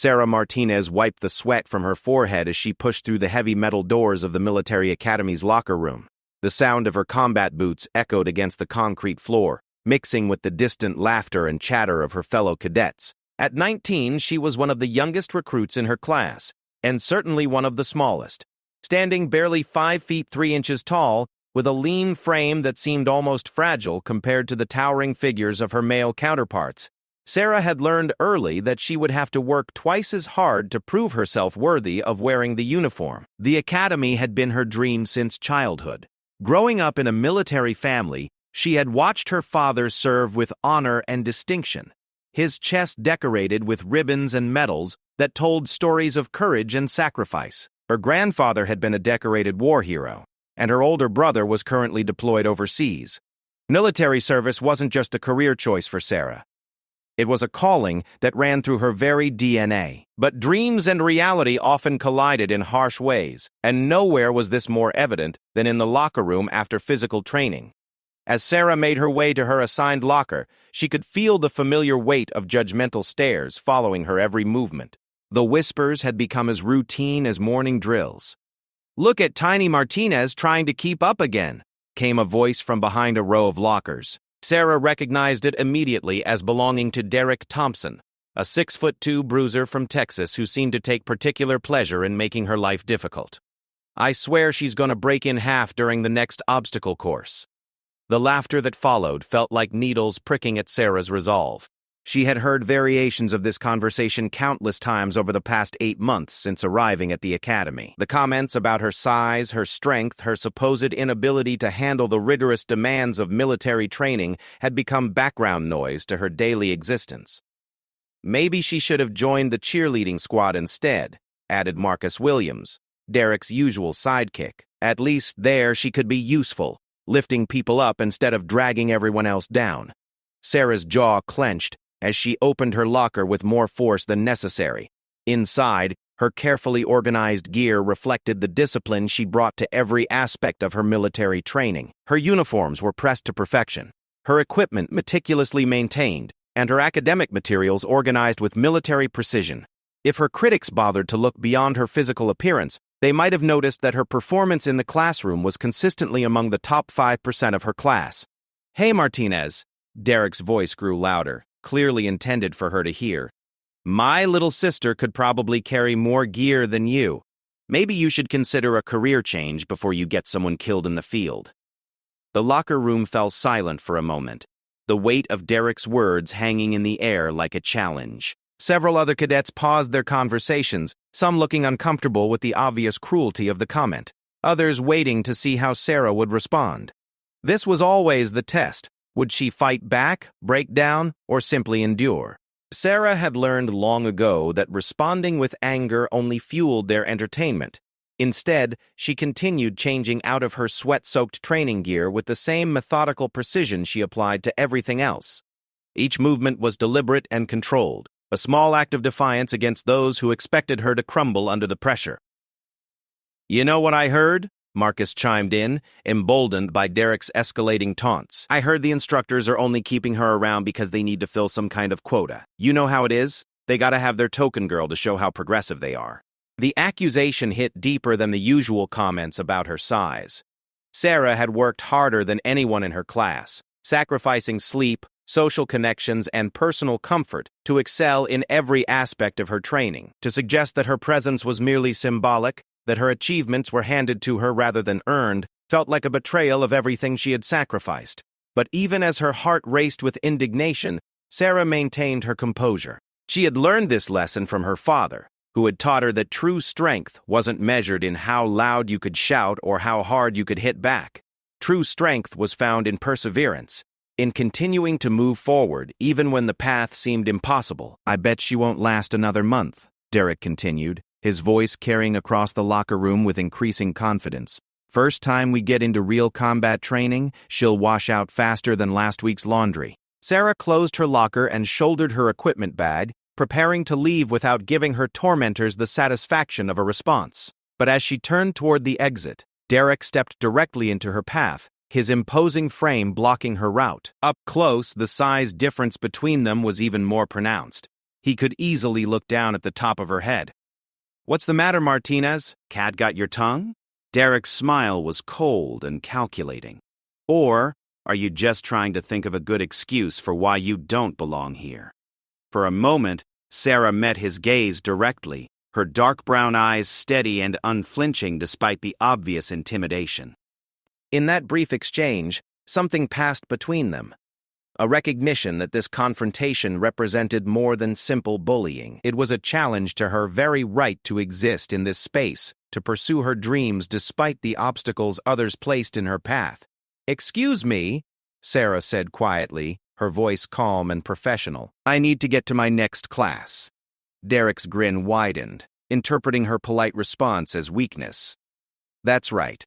Sarah Martinez wiped the sweat from her forehead as she pushed through the heavy metal doors of the military academy's locker room. The sound of her combat boots echoed against the concrete floor, mixing with the distant laughter and chatter of her fellow cadets. At 19, she was one of the youngest recruits in her class, and certainly one of the smallest. Standing barely 5 feet 3 inches tall, with a lean frame that seemed almost fragile compared to the towering figures of her male counterparts, Sarah had learned early that she would have to work twice as hard to prove herself worthy of wearing the uniform. The academy had been her dream since childhood. Growing up in a military family, she had watched her father serve with honor and distinction, his chest decorated with ribbons and medals that told stories of courage and sacrifice. Her grandfather had been a decorated war hero, and her older brother was currently deployed overseas. Military service wasn't just a career choice for Sarah. It was a calling that ran through her very DNA. But dreams and reality often collided in harsh ways, and nowhere was this more evident than in the locker room after physical training. As Sarah made her way to her assigned locker, she could feel the familiar weight of judgmental stares following her every movement. The whispers had become as routine as morning drills. "Look at Tiny Martinez trying to keep up again," came a voice from behind a row of lockers. Sarah recognized it immediately as belonging to Derek Thompson, a 6'2" bruiser from Texas who seemed to take particular pleasure in making her life difficult. "I swear she's gonna break in half during the next obstacle course." The laughter that followed felt like needles pricking at Sarah's resolve. She had heard variations of this conversation countless times over the past 8 months since arriving at the academy. The comments about her size, her strength, her supposed inability to handle the rigorous demands of military training had become background noise to her daily existence. "Maybe she should have joined the cheerleading squad instead," added Marcus Williams, Derek's usual sidekick. "At least there she could be useful, lifting people up instead of dragging everyone else down." Sarah's jaw clenched as she opened her locker with more force than necessary. Inside, her carefully organized gear reflected the discipline she brought to every aspect of her military training. Her uniforms were pressed to perfection, her equipment meticulously maintained, and her academic materials organized with military precision. If her critics bothered to look beyond her physical appearance, they might have noticed that her performance in the classroom was consistently among the top 5% of her class. "Hey, Martinez," Derek's voice grew louder, clearly intended for her to hear. "My little sister could probably carry more gear than you. Maybe you should consider a career change before you get someone killed in the field." The locker room fell silent for a moment, the weight of Derek's words hanging in the air like a challenge. Several other cadets paused their conversations, some looking uncomfortable with the obvious cruelty of the comment, others waiting to see how Sarah would respond. This was always the test. Would she fight back, break down, or simply endure? Sarah had learned long ago that responding with anger only fueled their entertainment. Instead, she continued changing out of her sweat-soaked training gear with the same methodical precision she applied to everything else. Each movement was deliberate and controlled, a small act of defiance against those who expected her to crumble under the pressure. "You know what I heard?" Marcus chimed in, emboldened by Derek's escalating taunts. "I heard the instructors are only keeping her around because they need to fill some kind of quota. You know how it is? They gotta have their token girl to show how progressive they are." The accusation hit deeper than the usual comments about her size. Sarah had worked harder than anyone in her class, sacrificing sleep, social connections, and personal comfort to excel in every aspect of her training. To suggest that her presence was merely symbolic, that her achievements were handed to her rather than earned, felt like a betrayal of everything she had sacrificed. But even as her heart raced with indignation, Sarah maintained her composure. She had learned this lesson from her father, who had taught her that true strength wasn't measured in how loud you could shout or how hard you could hit back. True strength was found in perseverance, in continuing to move forward even when the path seemed impossible. "I bet she won't last another month," Derek continued, his voice carrying across the locker room with increasing confidence. "First time we get into real combat training, she'll wash out faster than last week's laundry." Sarah closed her locker and shouldered her equipment bag, preparing to leave without giving her tormentors the satisfaction of a response. But as she turned toward the exit, Derek stepped directly into her path, his imposing frame blocking her route. Up close, the size difference between them was even more pronounced. He could easily look down at the top of her head. "What's the matter, Martinez? Cat got your tongue?" Derek's smile was cold and calculating. "Or are you just trying to think of a good excuse for why you don't belong here?" For a moment, Sarah met his gaze directly, her dark brown eyes steady and unflinching despite the obvious intimidation. In that brief exchange, something passed between them. A recognition that this confrontation represented more than simple bullying. It was a challenge to her very right to exist in this space, to pursue her dreams despite the obstacles others placed in her path. "Excuse me," Sarah said quietly, her voice calm and professional. "I need to get to my next class." Derek's grin widened, interpreting her polite response as weakness. "That's right.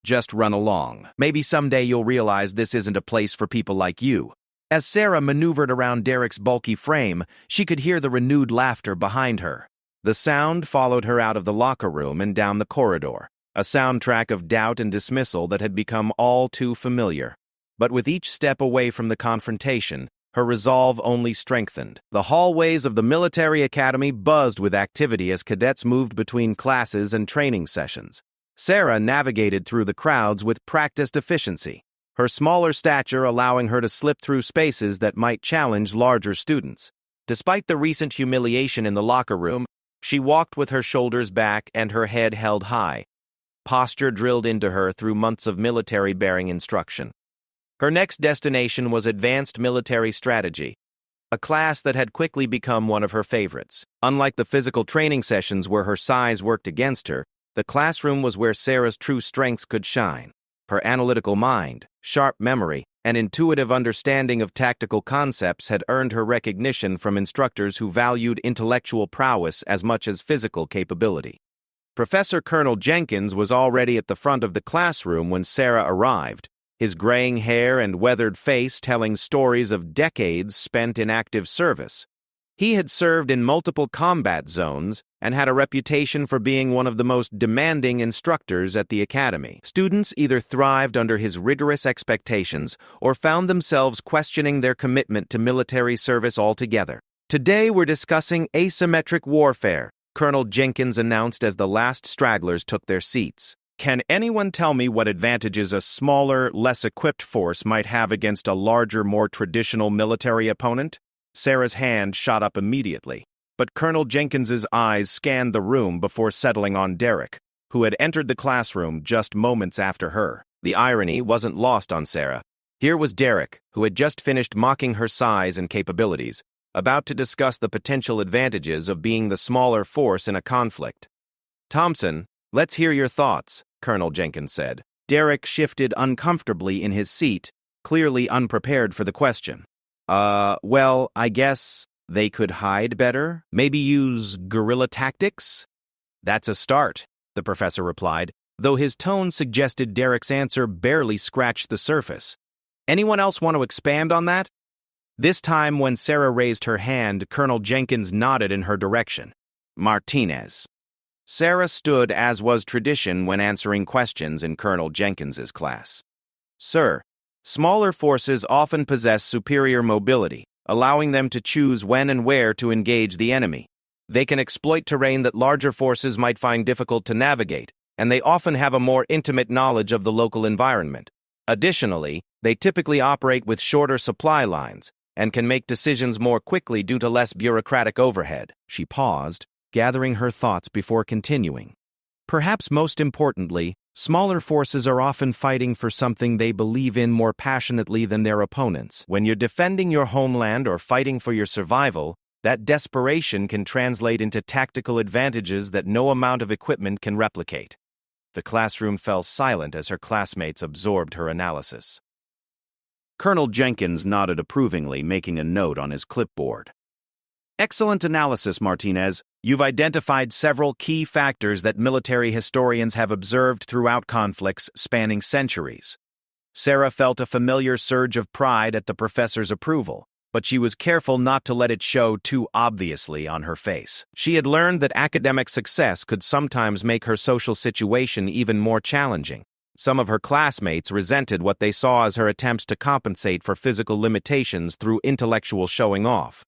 Just run along. Maybe someday you'll realize this isn't a place for people like you." As Sarah maneuvered around Derek's bulky frame, she could hear the renewed laughter behind her. The sound followed her out of the locker room and down the corridor, a soundtrack of doubt and dismissal that had become all too familiar. But with each step away from the confrontation, her resolve only strengthened. The hallways of the military academy buzzed with activity as cadets moved between classes and training sessions. Sarah navigated through the crowds with practiced efficiency, her smaller stature allowing her to slip through spaces that might challenge larger students. Despite the recent humiliation in the locker room, she walked with her shoulders back and her head held high, posture drilled into her through months of military-bearing instruction. Her next destination was Advanced Military Strategy, a class that had quickly become one of her favorites. Unlike the physical training sessions where her size worked against her, the classroom was where Sarah's true strengths could shine. Her analytical mind, sharp memory, and intuitive understanding of tactical concepts had earned her recognition from instructors who valued intellectual prowess as much as physical capability. Professor Colonel Jenkins was already at the front of the classroom when Sarah arrived, his graying hair and weathered face telling stories of decades spent in active service. He had served in multiple combat zones and had a reputation for being one of the most demanding instructors at the academy. Students either thrived under his rigorous expectations or found themselves questioning their commitment to military service altogether. "Today we're discussing asymmetric warfare," Colonel Jenkins announced as the last stragglers took their seats. "Can anyone tell me what advantages a smaller, less equipped force might have against a larger, more traditional military opponent?" Sarah's hand shot up immediately, but Colonel Jenkins's eyes scanned the room before settling on Derek, who had entered the classroom just moments after her. The irony wasn't lost on Sarah. Here was Derek, who had just finished mocking her size and capabilities, about to discuss the potential advantages of being the smaller force in a conflict. "Thompson, let's hear your thoughts," Colonel Jenkins said. Derek shifted uncomfortably in his seat, clearly unprepared for the question. Well, I guess they could hide better? Maybe use guerrilla tactics?" "That's a start," the professor replied, though his tone suggested Derek's answer barely scratched the surface. "Anyone else want to expand on that?" This time, when Sarah raised her hand, Colonel Jenkins nodded in her direction. "Martinez." Sarah stood as was tradition when answering questions in Colonel Jenkins's class. "Sir, smaller forces often possess superior mobility, allowing them to choose when and where to engage the enemy. They can exploit terrain that larger forces might find difficult to navigate, and they often have a more intimate knowledge of the local environment. Additionally, they typically operate with shorter supply lines and can make decisions more quickly due to less bureaucratic overhead." She paused, gathering her thoughts before continuing. "Perhaps most importantly, smaller forces are often fighting for something they believe in more passionately than their opponents. When you're defending your homeland or fighting for your survival, that desperation can translate into tactical advantages that no amount of equipment can replicate." The classroom fell silent as her classmates absorbed her analysis. Colonel Jenkins nodded approvingly, making a note on his clipboard. "Excellent analysis, Martinez. You've identified several key factors that military historians have observed throughout conflicts spanning centuries." Sarah felt a familiar surge of pride at the professor's approval, but she was careful not to let it show too obviously on her face. She had learned that academic success could sometimes make her social situation even more challenging. Some of her classmates resented what they saw as her attempts to compensate for physical limitations through intellectual showing off.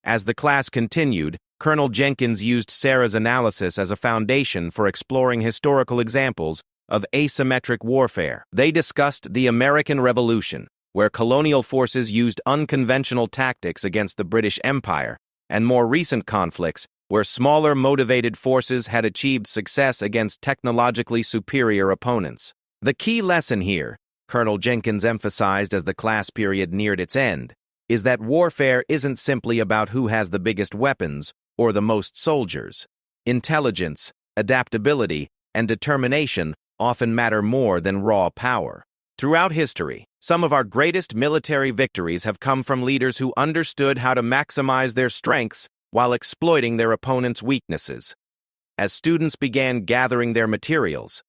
As the class continued, Colonel Jenkins used Sarah's analysis as a foundation for exploring historical examples of asymmetric warfare. They discussed the American Revolution, where colonial forces used unconventional tactics against the British Empire, and more recent conflicts where smaller motivated forces had achieved success against technologically superior opponents. The key lesson here, Colonel Jenkins emphasized as the class period neared its end, is that warfare isn't simply about who has the biggest weapons or the most soldiers. Intelligence, adaptability, and determination often matter more than raw power. Throughout history, some of our greatest military victories have come from leaders who understood how to maximize their strengths while exploiting their opponent's weaknesses. As students began gathering their materials,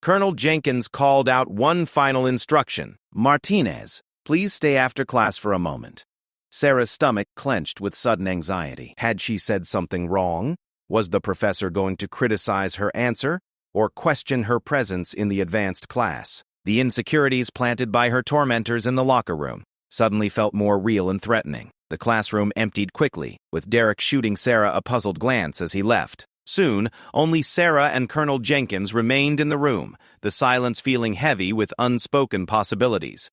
Colonel Jenkins called out one final instruction. "Martinez, please stay after class for a moment." Sarah's stomach clenched with sudden anxiety. Had she said something wrong? Was the professor going to criticize her answer or question her presence in the advanced class? The insecurities planted by her tormentors in the locker room suddenly felt more real and threatening. The classroom emptied quickly, with Derek shooting Sarah a puzzled glance as he left. Soon, only Sarah and Colonel Jenkins remained in the room, the silence feeling heavy with unspoken possibilities.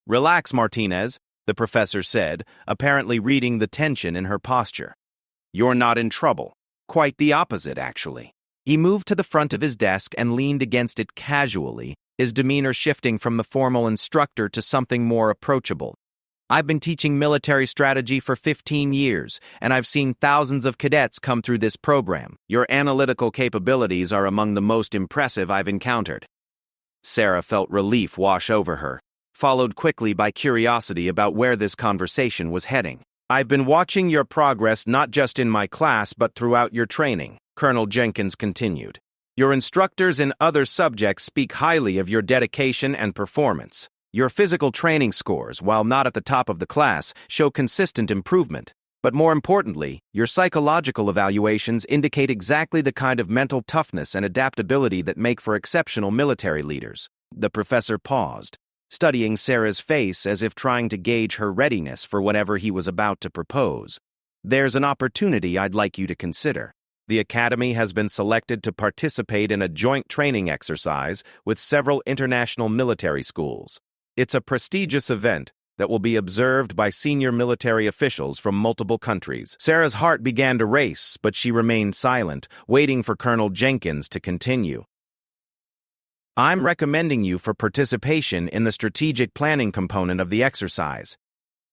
"Relax, Martinez," the professor said, apparently reading the tension in her posture. "You're not in trouble. Quite the opposite, actually." He moved to the front of his desk and leaned against it casually, his demeanor shifting from the formal instructor to something more approachable. "I've been teaching military strategy for 15 years, and I've seen thousands of cadets come through this program. Your analytical capabilities are among the most impressive I've encountered." Sarah felt relief wash over her, followed quickly by curiosity about where this conversation was heading. "I've been watching your progress not just in my class but throughout your training," Colonel Jenkins continued. "Your instructors in other subjects speak highly of your dedication and performance. Your physical training scores, while not at the top of the class, show consistent improvement. But more importantly, your psychological evaluations indicate exactly the kind of mental toughness and adaptability that make for exceptional military leaders." The professor paused, studying Sarah's face as if trying to gauge her readiness for whatever he was about to propose. "There's an opportunity I'd like you to consider. The Academy has been selected to participate in a joint training exercise with several international military schools. It's a prestigious event that will be observed by senior military officials from multiple countries." Sarah's heart began to race, but she remained silent, waiting for Colonel Jenkins to continue. "I'm recommending you for participation in the strategic planning component of the exercise.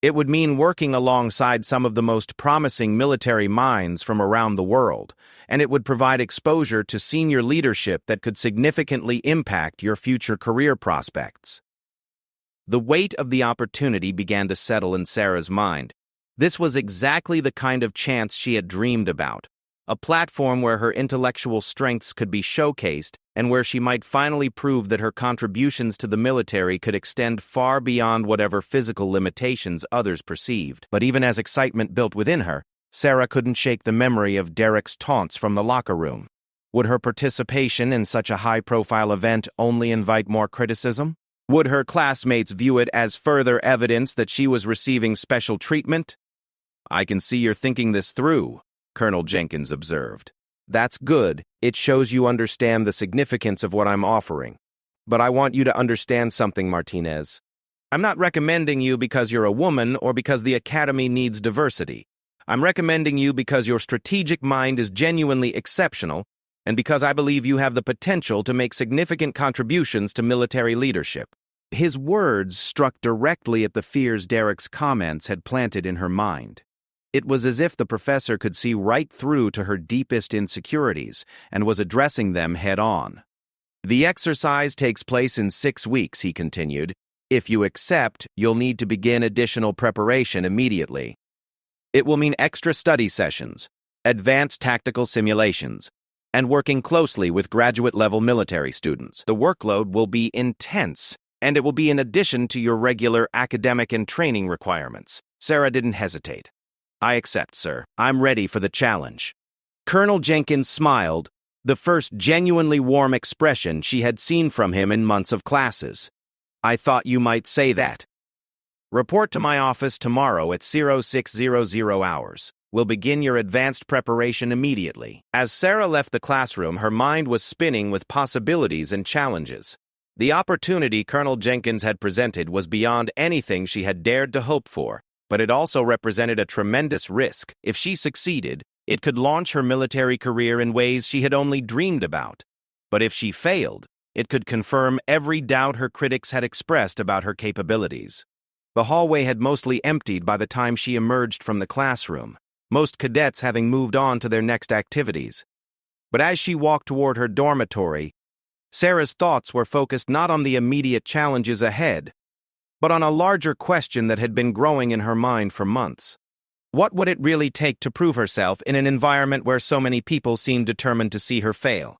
It would mean working alongside some of the most promising military minds from around the world, and it would provide exposure to senior leadership that could significantly impact your future career prospects." The weight of the opportunity began to settle in Sarah's mind. This was exactly the kind of chance she had dreamed about, a platform where her intellectual strengths could be showcased and where she might finally prove that her contributions to the military could extend far beyond whatever physical limitations others perceived. But even as excitement built within her, Sarah couldn't shake the memory of Derek's taunts from the locker room. Would her participation in such a high-profile event only invite more criticism? Would her classmates view it as further evidence that she was receiving special treatment? "I can see you're thinking this through," Colonel Jenkins observed. "That's good. It shows you understand the significance of what I'm offering. But I want you to understand something, Martinez. I'm not recommending you because you're a woman or because the Academy needs diversity. I'm recommending you because your strategic mind is genuinely exceptional and because I believe you have the potential to make significant contributions to military leadership." His words struck directly at the fears Derek's comments had planted in her mind. It was as if the professor could see right through to her deepest insecurities and was addressing them head-on. "The exercise takes place in 6 weeks," he continued. "If you accept, you'll need to begin additional preparation immediately. It will mean extra study sessions, advanced tactical simulations, and working closely with graduate-level military students. The workload will be intense, and it will be in addition to your regular academic and training requirements." Sarah didn't hesitate. "I accept, sir. I'm ready for the challenge." Colonel Jenkins smiled, the first genuinely warm expression she had seen from him in months of classes. "I thought you might say that." Report to my office tomorrow at 0600 hours. We'll begin your advanced preparation immediately. As Sarah left the classroom, her mind was spinning with possibilities and challenges. The opportunity Colonel Jenkins had presented was beyond anything she had dared to hope for, but it also represented a tremendous risk. If she succeeded, it could launch her military career in ways she had only dreamed about. But if she failed, it could confirm every doubt her critics had expressed about her capabilities. The hallway had mostly emptied by the time she emerged from the classroom, most cadets having moved on to their next activities. But as she walked toward her dormitory, Sarah's thoughts were focused not on the immediate challenges ahead, but on a larger question that had been growing in her mind for months. What would it really take to prove herself in an environment where so many people seemed determined to see her fail?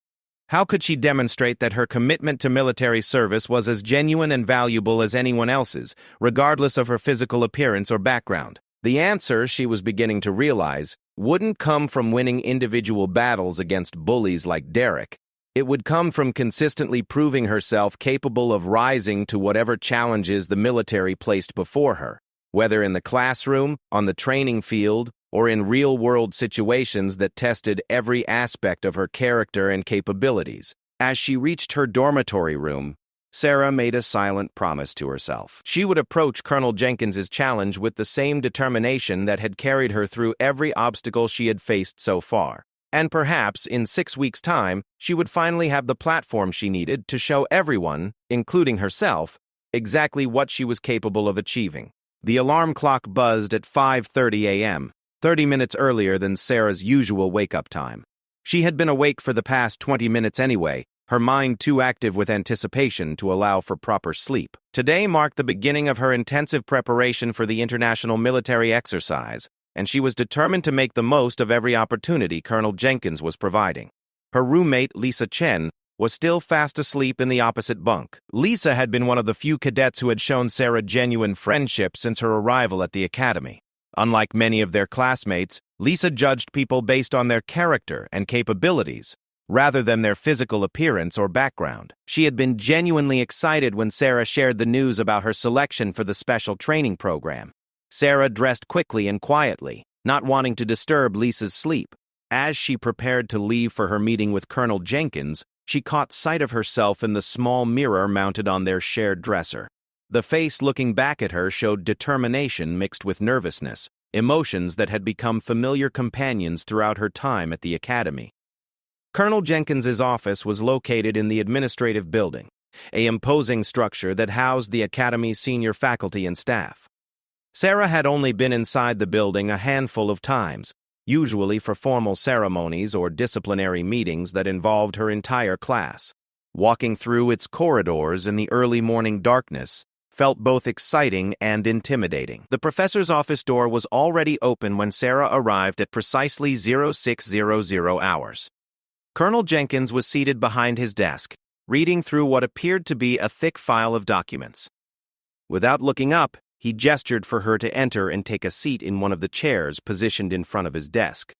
How could she demonstrate that her commitment to military service was as genuine and valuable as anyone else's, regardless of her physical appearance or background? The answer, she was beginning to realize, wouldn't come from winning individual battles against bullies like Derek. It would come from consistently proving herself capable of rising to whatever challenges the military placed before her, whether in the classroom, on the training field, or in real-world situations that tested every aspect of her character and capabilities. As she reached her dormitory room, Sarah made a silent promise to herself. She would approach Colonel Jenkins's challenge with the same determination that had carried her through every obstacle she had faced so far. And perhaps, in 6 weeks' time, she would finally have the platform she needed to show everyone, including herself, exactly what she was capable of achieving. The alarm clock buzzed at 5:30 a.m., 30 minutes earlier than Sarah's usual wake-up time. She had been awake for the past 20 minutes anyway, her mind too active with anticipation to allow for proper sleep. Today marked the beginning of her intensive preparation for the international military exercise, and she was determined to make the most of every opportunity Colonel Jenkins was providing. Her roommate, Lisa Chen, was still fast asleep in the opposite bunk. Lisa had been one of the few cadets who had shown Sarah genuine friendship since her arrival at the academy. Unlike many of their classmates, Lisa judged people based on their character and capabilities, rather than their physical appearance or background. She had been genuinely excited when Sarah shared the news about her selection for the special training program. Sarah dressed quickly and quietly, not wanting to disturb Lisa's sleep. As she prepared to leave for her meeting with Colonel Jenkins, she caught sight of herself in the small mirror mounted on their shared dresser. The face looking back at her showed determination mixed with nervousness, emotions that had become familiar companions throughout her time at the academy. Colonel Jenkins's office was located in the administrative building, an imposing structure that housed the academy's senior faculty and staff. Sarah had only been inside the building a handful of times, usually for formal ceremonies or disciplinary meetings that involved her entire class. Walking through its corridors in the early morning darkness felt both exciting and intimidating. The professor's office door was already open when Sarah arrived at precisely 0600 hours. Colonel Jenkins was seated behind his desk, reading through what appeared to be a thick file of documents. Without looking up, he gestured for her to enter and take a seat in one of the chairs positioned in front of his desk.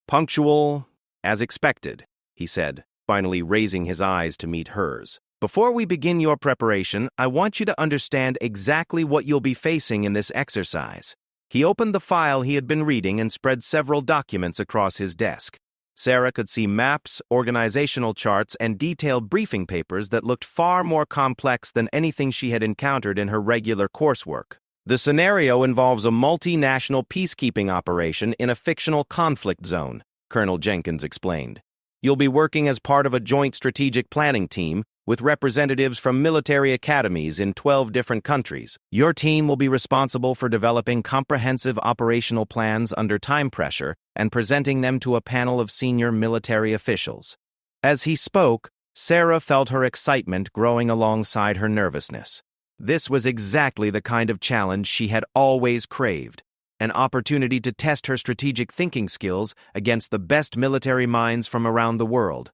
"Punctual, as expected," he said, finally raising his eyes to meet hers. "Before we begin your preparation, I want you to understand exactly what you'll be facing in this exercise." He opened the file he had been reading and spread several documents across his desk. Sarah could see maps, organizational charts, and detailed briefing papers that looked far more complex than anything she had encountered in her regular coursework. The scenario involves a multinational peacekeeping operation in a fictional conflict zone, Colonel Jenkins explained. "You'll be working as part of a joint strategic planning team with representatives from military academies in 12 different countries. Your team will be responsible for developing comprehensive operational plans under time pressure and presenting them to a panel of senior military officials." As he spoke, Sarah felt her excitement growing alongside her nervousness. This was exactly the kind of challenge she had always craved, an opportunity to test her strategic thinking skills against the best military minds from around the world.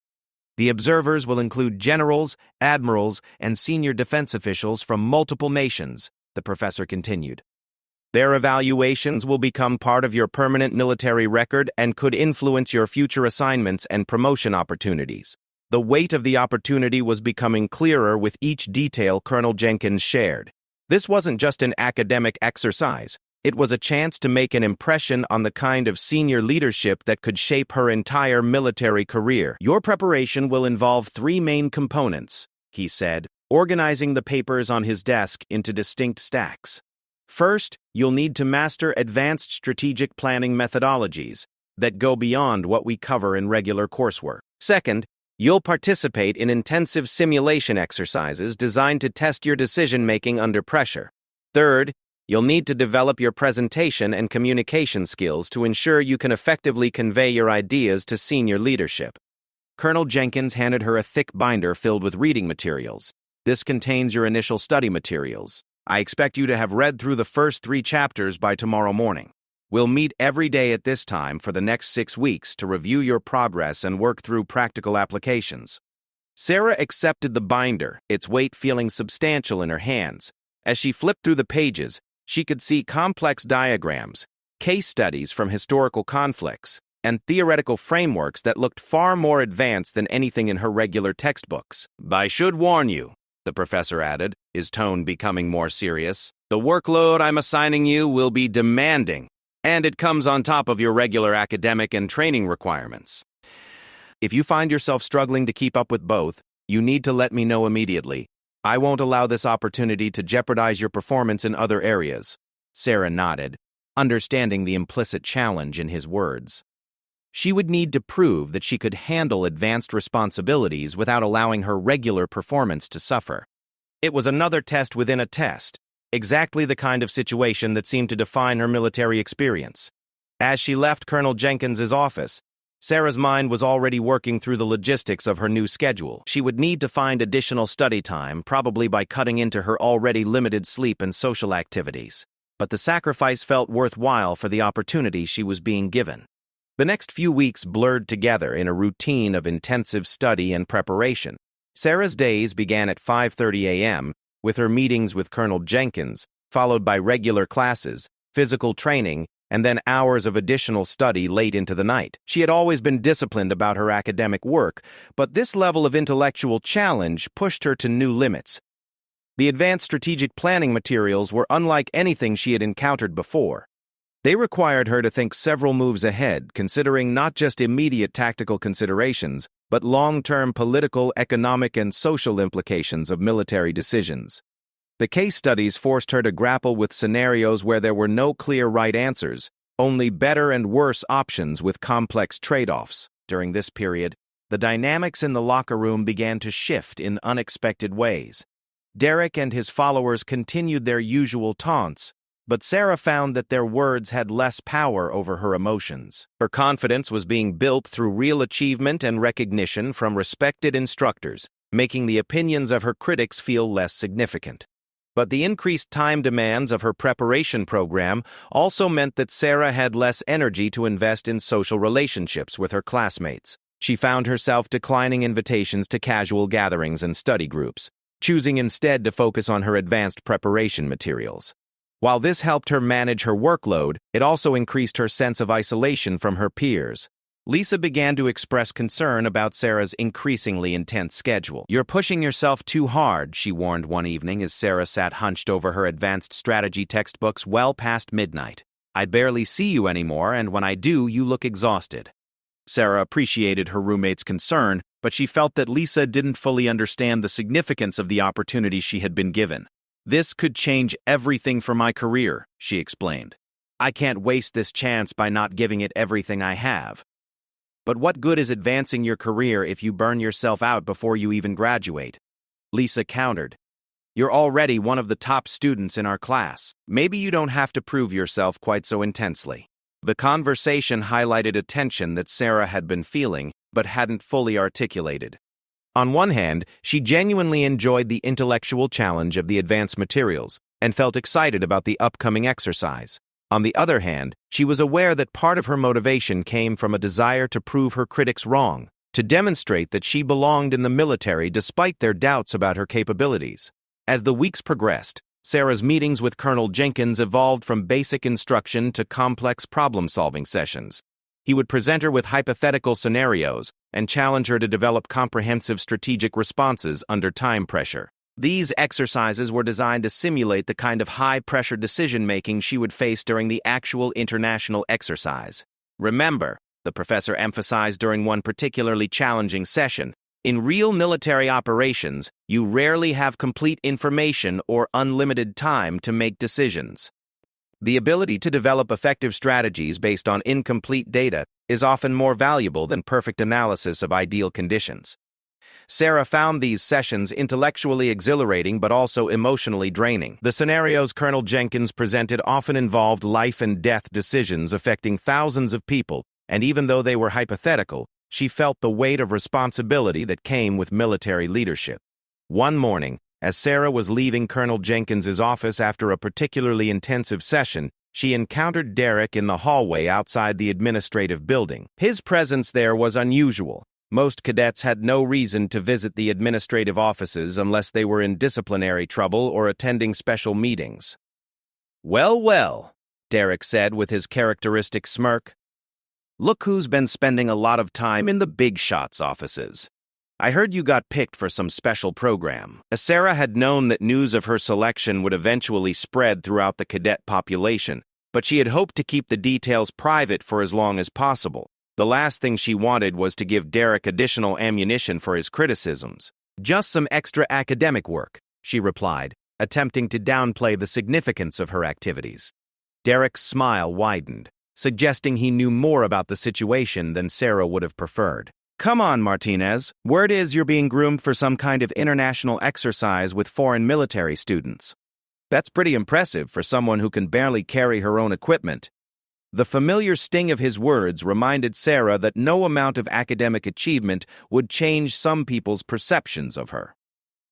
The observers will include generals, admirals, and senior defense officials from multiple nations, the professor continued. Their evaluations will become part of your permanent military record and could influence your future assignments and promotion opportunities. The weight of the opportunity was becoming clearer with each detail Colonel Jenkins shared. This wasn't just an academic exercise. It was a chance to make an impression on the kind of senior leadership that could shape her entire military career. Your preparation will involve three main components, he said, organizing the papers on his desk into distinct stacks. First, you'll need to master advanced strategic planning methodologies that go beyond what we cover in regular coursework. Second, you'll participate in intensive simulation exercises designed to test your decision-making under pressure. Third, you'll need to develop your presentation and communication skills to ensure you can effectively convey your ideas to senior leadership. Colonel Jenkins handed her a thick binder filled with reading materials. This contains your initial study materials. I expect you to have read through the first 3 chapters by tomorrow morning. We'll meet every day at this time for the next 6 weeks to review your progress and work through practical applications. Sarah accepted the binder, its weight feeling substantial in her hands. As she flipped through the pages, she could see complex diagrams, case studies from historical conflicts, and theoretical frameworks that looked far more advanced than anything in her regular textbooks. I should warn you, the professor added, his tone becoming more serious. The workload I'm assigning you will be demanding, and it comes on top of your regular academic and training requirements. If you find yourself struggling to keep up with both, you need to let me know immediately. I won't allow this opportunity to jeopardize your performance in other areas. Sarah nodded, understanding the implicit challenge in his words. She would need to prove that she could handle advanced responsibilities without allowing her regular performance to suffer. It was another test within a test, exactly the kind of situation that seemed to define her military experience. As she left Colonel Jenkins's office, Sarah's mind was already working through the logistics of her new schedule. She would need to find additional study time, probably by cutting into her already limited sleep and social activities. But the sacrifice felt worthwhile for the opportunity she was being given. The next few weeks blurred together in a routine of intensive study and preparation. Sarah's days began at 5:30 a.m., with her meetings with Colonel Jenkins, followed by regular classes, physical training, and then hours of additional study late into the night. She had always been disciplined about her academic work, but this level of intellectual challenge pushed her to new limits. The advanced strategic planning materials were unlike anything she had encountered before. They required her to think several moves ahead, considering not just immediate tactical considerations, but long-term political, economic, and social implications of military decisions. The case studies forced her to grapple with scenarios where there were no clear right answers, only better and worse options with complex trade-offs. During this period, the dynamics in the locker room began to shift in unexpected ways. Derek and his followers continued their usual taunts, but Sarah found that their words had less power over her emotions. Her confidence was being built through real achievement and recognition from respected instructors, making the opinions of her critics feel less significant. But the increased time demands of her preparation program also meant that Sarah had less energy to invest in social relationships with her classmates. She found herself declining invitations to casual gatherings and study groups, choosing instead to focus on her advanced preparation materials. While this helped her manage her workload, it also increased her sense of isolation from her peers. Lisa began to express concern about Sarah's increasingly intense schedule. "You're pushing yourself too hard," she warned one evening as Sarah sat hunched over her advanced strategy textbooks well past midnight. "I barely see you anymore, and when I do, you look exhausted." Sarah appreciated her roommate's concern, but she felt that Lisa didn't fully understand the significance of the opportunity she had been given. "This could change everything for my career," she explained. "I can't waste this chance by not giving it everything I have." "But what good is advancing your career if you burn yourself out before you even graduate?" Lisa countered. "You're already one of the top students in our class. Maybe you don't have to prove yourself quite so intensely." The conversation highlighted a tension that Sarah had been feeling, but hadn't fully articulated. On one hand, she genuinely enjoyed the intellectual challenge of the advanced materials and felt excited about the upcoming exercise. On the other hand, she was aware that part of her motivation came from a desire to prove her critics wrong, to demonstrate that she belonged in the military despite their doubts about her capabilities. As the weeks progressed, Sarah's meetings with Colonel Jenkins evolved from basic instruction to complex problem-solving sessions. He would present her with hypothetical scenarios and challenge her to develop comprehensive strategic responses under time pressure. These exercises were designed to simulate the kind of high-pressure decision-making she would face during the actual international exercise. Remember, the professor emphasized during one particularly challenging session, in real military operations, you rarely have complete information or unlimited time to make decisions. The ability to develop effective strategies based on incomplete data is often more valuable than perfect analysis of ideal conditions. Sarah found these sessions intellectually exhilarating but also emotionally draining. The scenarios Colonel Jenkins presented often involved life and death decisions affecting thousands of people, and even though they were hypothetical, she felt the weight of responsibility that came with military leadership. One morning, as Sarah was leaving Colonel Jenkins's office after a particularly intensive session, she encountered Derek in the hallway outside the administrative building. His presence there was unusual. Most cadets had no reason to visit the administrative offices unless they were in disciplinary trouble or attending special meetings. "Well, well," Derek said with his characteristic smirk. "Look who's been spending a lot of time in the big shots' offices. I heard you got picked for some special program." As Sarah had known that news of her selection would eventually spread throughout the cadet population, but she had hoped to keep the details private for as long as possible. The last thing she wanted was to give Derek additional ammunition for his criticisms. "Just some extra academic work," she replied, attempting to downplay the significance of her activities. Derek's smile widened, suggesting he knew more about the situation than Sarah would have preferred. "Come on, Martinez. Word is you're being groomed for some kind of international exercise with foreign military students. That's pretty impressive for someone who can barely carry her own equipment." The familiar sting of his words reminded Sarah that no amount of academic achievement would change some people's perceptions of her.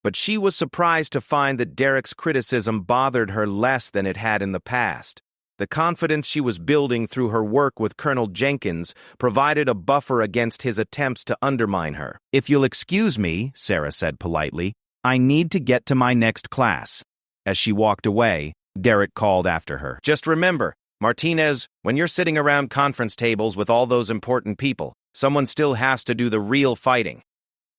But she was surprised to find that Derek's criticism bothered her less than it had in the past. The confidence she was building through her work with Colonel Jenkins provided a buffer against his attempts to undermine her. "If you'll excuse me," Sarah said politely, "I need to get to my next class." As she walked away, Derek called after her. "Just remember, Martinez, when you're sitting around conference tables with all those important people, someone still has to do the real fighting.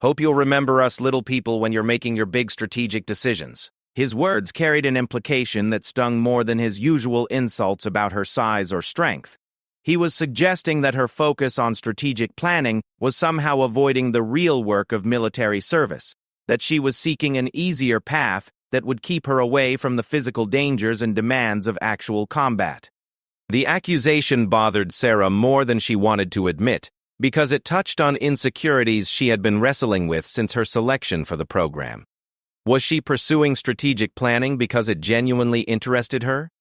Hope you'll remember us little people when you're making your big strategic decisions." His words carried an implication that stung more than his usual insults about her size or strength. He was suggesting that her focus on strategic planning was somehow avoiding the real work of military service, that she was seeking an easier path that would keep her away from the physical dangers and demands of actual combat. The accusation bothered Sarah more than she wanted to admit, because it touched on insecurities she had been wrestling with since her selection for the program. Was she pursuing strategic planning because it genuinely interested her?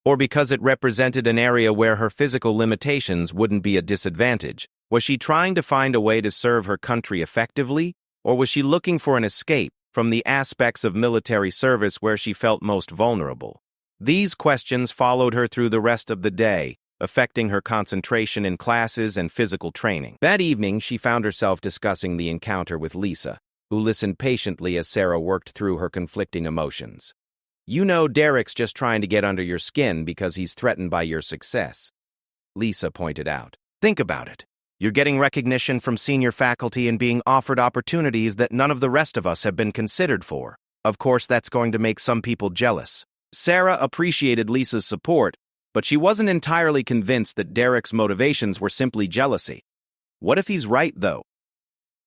Or because it represented an area where her physical limitations wouldn't be a disadvantage? Was she trying to find a way to serve her country effectively? Or was she looking for an escape from the aspects of military service where she felt most vulnerable? These questions followed her through the rest of the day, affecting her concentration in classes and physical training. That evening, she found herself discussing the encounter with Lisa, who listened patiently as Sarah worked through her conflicting emotions. "You know Derek's just trying to get under your skin because he's threatened by your success," Lisa pointed out. "Think about it. You're getting recognition from senior faculty and being offered opportunities that none of the rest of us have been considered for. Of course, that's going to make some people jealous." Sarah appreciated Lisa's support, but she wasn't entirely convinced that Derek's motivations were simply jealousy. What if he's right, though?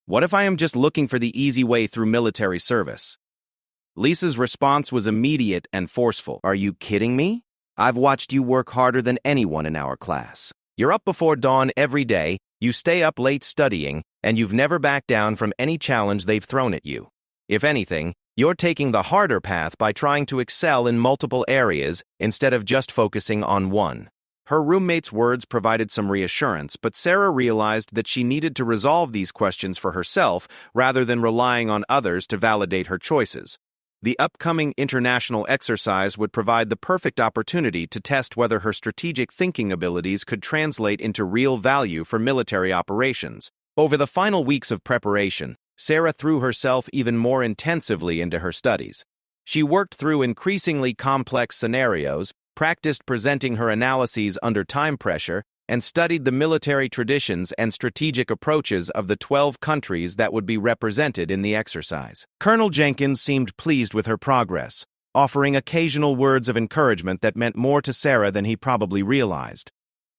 What if I am just looking for the easy way through military service? Lisa's response was immediate and forceful. "Are you kidding me? I've watched you work harder than anyone in our class. You're up before dawn every day, you stay up late studying, and you've never backed down from any challenge they've thrown at you. If anything, you're taking the harder path by trying to excel in multiple areas instead of just focusing on one." Her roommate's words provided some reassurance, but Sarah realized that she needed to resolve these questions for herself rather than relying on others to validate her choices. The upcoming international exercise would provide the perfect opportunity to test whether her strategic thinking abilities could translate into real value for military operations. Over the final weeks of preparation, Sarah threw herself even more intensively into her studies. She worked through increasingly complex scenarios, practiced presenting her analyses under time pressure, and studied the military traditions and strategic approaches of the 12 countries that would be represented in the exercise. Colonel Jenkins seemed pleased with her progress, offering occasional words of encouragement that meant more to Sarah than he probably realized.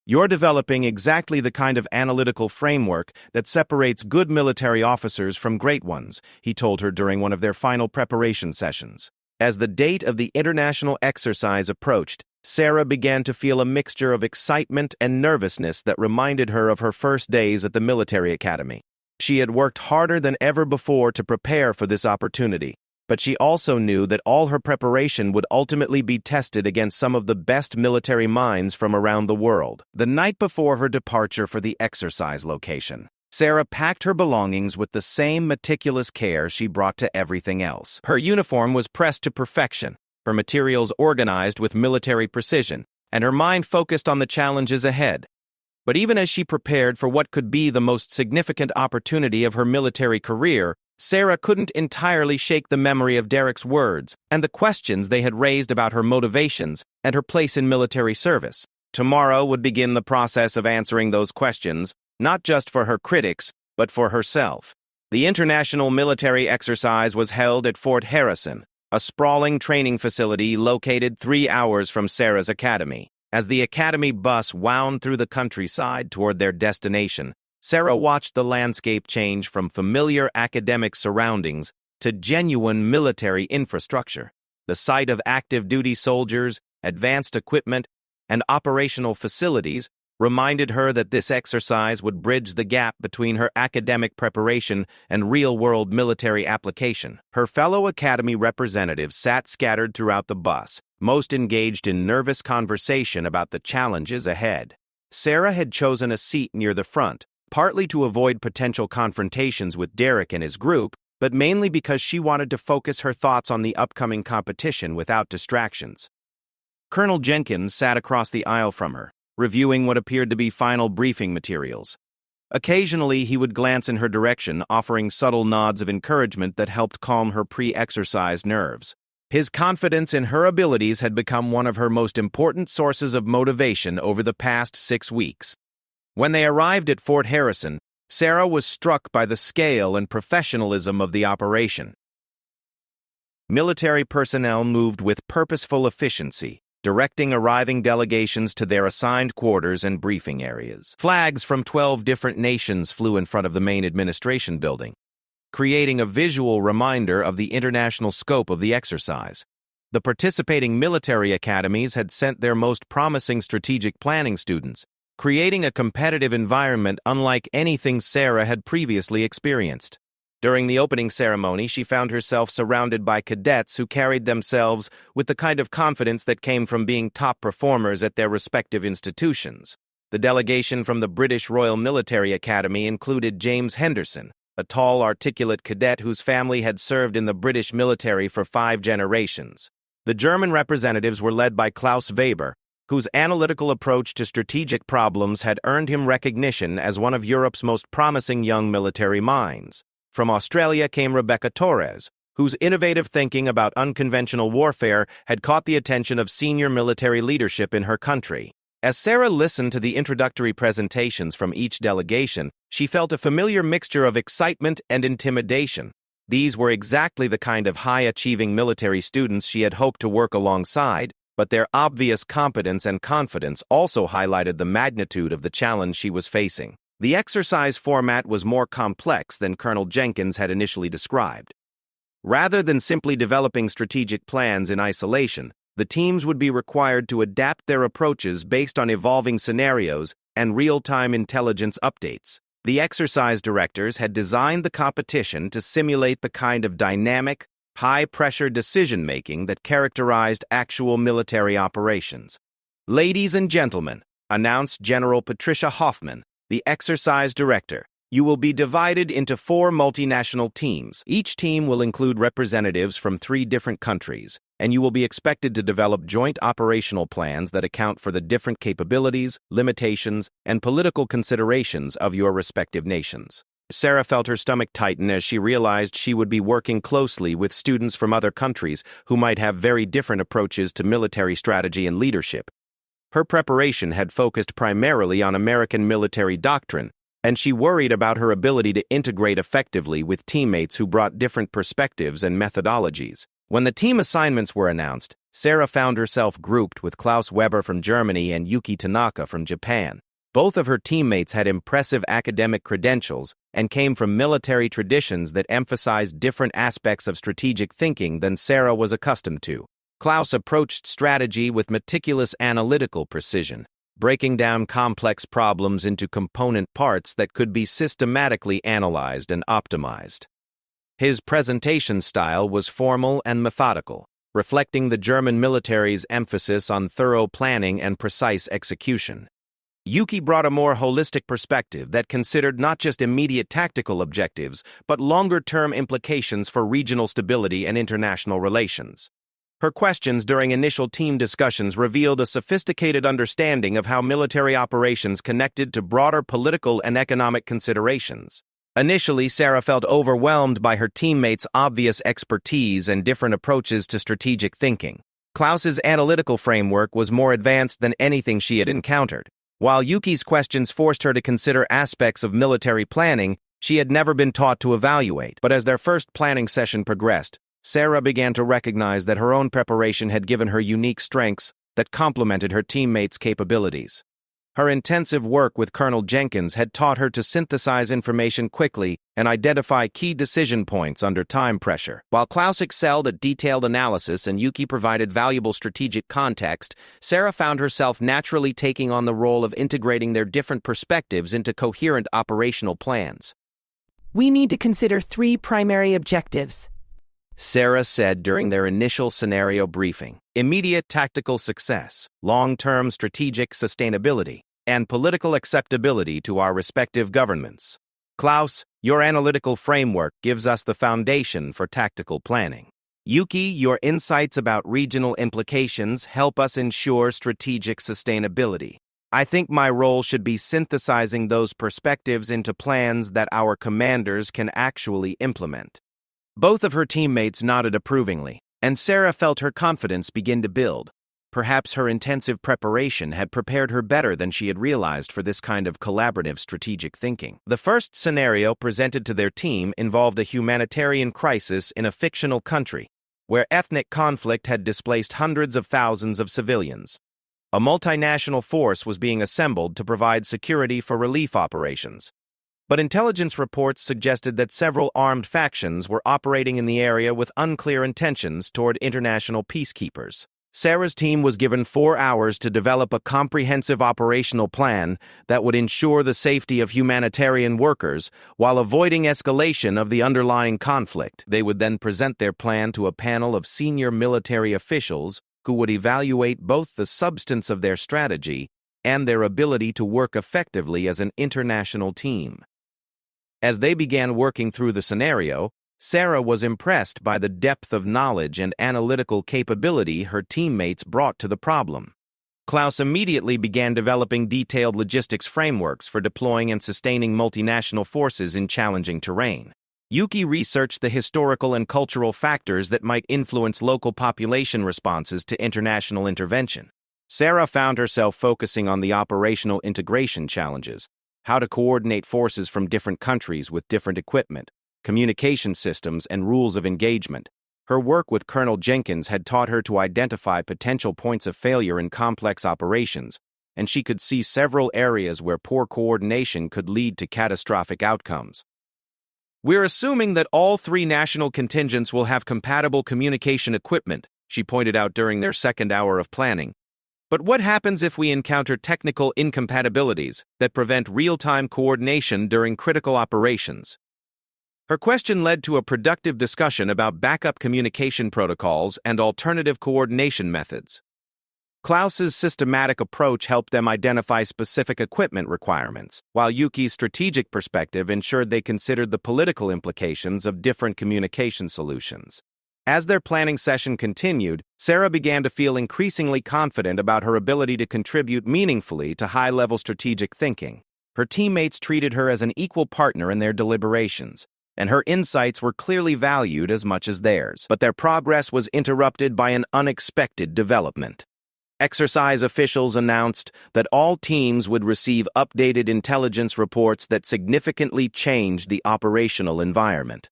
"You're developing exactly the kind of analytical framework that separates good military officers from great ones," he told her during one of their final preparation sessions. As the date of the international exercise approached, Sarah began to feel a mixture of excitement and nervousness that reminded her of her first days at the military academy. She had worked harder than ever before to prepare for this opportunity, but she also knew that all her preparation would ultimately be tested against some of the best military minds from around the world. The night before her departure for the exercise location, Sarah packed her belongings with the same meticulous care she brought to everything else. Her uniform was pressed to perfection, her materials organized with military precision, and her mind focused on the challenges ahead. But even as she prepared for what could be the most significant opportunity of her military career, Sarah couldn't entirely shake the memory of Derek's words and the questions they had raised about her motivations and her place in military service. Tomorrow would begin the process of answering those questions, not just for her critics, but for herself. The international military exercise was held at Fort Harrison, a sprawling training facility located 3 hours from Sarah's academy. As the academy bus wound through the countryside toward their destination, Sarah watched the landscape change from familiar academic surroundings to genuine military infrastructure. The sight of active-duty soldiers, advanced equipment, and operational facilities reminded her that this exercise would bridge the gap between her academic preparation and real-world military application. Her fellow academy representatives sat scattered throughout the bus, most engaged in nervous conversation about the challenges ahead. Sarah had chosen a seat near the front, partly to avoid potential confrontations with Derek and his group, but mainly because she wanted to focus her thoughts on the upcoming competition without distractions. Colonel Jenkins sat across the aisle from her, reviewing what appeared to be final briefing materials. Occasionally, he would glance in her direction, offering subtle nods of encouragement that helped calm her pre-exercise nerves. His confidence in her abilities had become one of her most important sources of motivation over the past 6 weeks. When they arrived at Fort Harrison, Sarah was struck by the scale and professionalism of the operation. Military personnel moved with purposeful efficiency, directing arriving delegations to their assigned quarters and briefing areas. Flags from 12 different nations flew in front of the main administration building, creating a visual reminder of the international scope of the exercise. The participating military academies had sent their most promising strategic planning students, creating a competitive environment unlike anything Sarah had previously experienced. During the opening ceremony, she found herself surrounded by cadets who carried themselves with the kind of confidence that came from being top performers at their respective institutions. The delegation from the British Royal Military Academy included James Henderson, a tall, articulate cadet whose family had served in the British military for 5 generations. The German representatives were led by Klaus Weber, whose analytical approach to strategic problems had earned him recognition as one of Europe's most promising young military minds. From Australia came Rebecca Torres, whose innovative thinking about unconventional warfare had caught the attention of senior military leadership in her country. As Sarah listened to the introductory presentations from each delegation, she felt a familiar mixture of excitement and intimidation. These were exactly the kind of high-achieving military students she had hoped to work alongside, but their obvious competence and confidence also highlighted the magnitude of the challenge she was facing. The exercise format was more complex than Colonel Jenkins had initially described. Rather than simply developing strategic plans in isolation, the teams would be required to adapt their approaches based on evolving scenarios and real-time intelligence updates. The exercise directors had designed the competition to simulate the kind of dynamic, high-pressure decision-making that characterized actual military operations. "Ladies and gentlemen," announced General Patricia Hoffman, the exercise director, "you will be divided into 4 multinational teams. Each team will include representatives from 3 different countries, and you will be expected to develop joint operational plans that account for the different capabilities, limitations, and political considerations of your respective nations." Sarah felt her stomach tighten as she realized she would be working closely with students from other countries who might have very different approaches to military strategy and leadership. Her preparation had focused primarily on American military doctrine, and she worried about her ability to integrate effectively with teammates who brought different perspectives and methodologies. When the team assignments were announced, Sarah found herself grouped with Klaus Weber from Germany and Yuki Tanaka from Japan. Both of her teammates had impressive academic credentials and came from military traditions that emphasized different aspects of strategic thinking than Sarah was accustomed to. Klaus approached strategy with meticulous analytical precision, breaking down complex problems into component parts that could be systematically analyzed and optimized. His presentation style was formal and methodical, reflecting the German military's emphasis on thorough planning and precise execution. Yuki brought a more holistic perspective that considered not just immediate tactical objectives, but longer-term implications for regional stability and international relations. Her questions during initial team discussions revealed a sophisticated understanding of how military operations connected to broader political and economic considerations. Initially, Sarah felt overwhelmed by her teammates' obvious expertise and different approaches to strategic thinking. Klaus's analytical framework was more advanced than anything she had encountered, while Yuki's questions forced her to consider aspects of military planning she had never been taught to evaluate. But as their first planning session progressed, Sarah began to recognize that her own preparation had given her unique strengths that complemented her teammates' capabilities. Her intensive work with Colonel Jenkins had taught her to synthesize information quickly and identify key decision points under time pressure. While Klaus excelled at detailed analysis and Yuki provided valuable strategic context, Sarah found herself naturally taking on the role of integrating their different perspectives into coherent operational plans. We need to consider 3 primary objectives, Sarah said during their initial scenario briefing: immediate tactical success, long-term strategic sustainability, and political acceptability to our respective governments. Klaus, your analytical framework gives us the foundation for tactical planning. Yuki, your insights about regional implications help us ensure strategic sustainability. I think my role should be synthesizing those perspectives into plans that our commanders can actually implement. Both of her teammates nodded approvingly, and Sarah felt her confidence begin to build. Perhaps her intensive preparation had prepared her better than she had realized for this kind of collaborative strategic thinking. The first scenario presented to their team involved a humanitarian crisis in a fictional country, where ethnic conflict had displaced hundreds of thousands of civilians. A multinational force was being assembled to provide security for relief operations. But intelligence reports suggested that several armed factions were operating in the area with unclear intentions toward international peacekeepers. Sarah's team was given 4 hours to develop a comprehensive operational plan that would ensure the safety of humanitarian workers while avoiding escalation of the underlying conflict. They would then present their plan to a panel of senior military officials who would evaluate both the substance of their strategy and their ability to work effectively as an international team. As they began working through the scenario, Sarah was impressed by the depth of knowledge and analytical capability her teammates brought to the problem. Klaus immediately began developing detailed logistics frameworks for deploying and sustaining multinational forces in challenging terrain. Yuki researched the historical and cultural factors that might influence local population responses to international intervention. Sarah found herself focusing on the operational integration challenges, how to coordinate forces from different countries with different equipment, communication systems, and rules of engagement. Her work with Colonel Jenkins had taught her to identify potential points of failure in complex operations, and she could see several areas where poor coordination could lead to catastrophic outcomes. We're assuming that all 3 national contingents will have compatible communication equipment, she pointed out during their second hour of planning. But what happens if we encounter technical incompatibilities that prevent real-time coordination during critical operations? Her question led to a productive discussion about backup communication protocols and alternative coordination methods. Klaus's systematic approach helped them identify specific equipment requirements, while Yuki's strategic perspective ensured they considered the political implications of different communication solutions. As their planning session continued, Sarah began to feel increasingly confident about her ability to contribute meaningfully to high-level strategic thinking. Her teammates treated her as an equal partner in their deliberations, and her insights were clearly valued as much as theirs. But their progress was interrupted by an unexpected development. Exercise officials announced that all teams would receive updated intelligence reports that significantly changed the operational environment.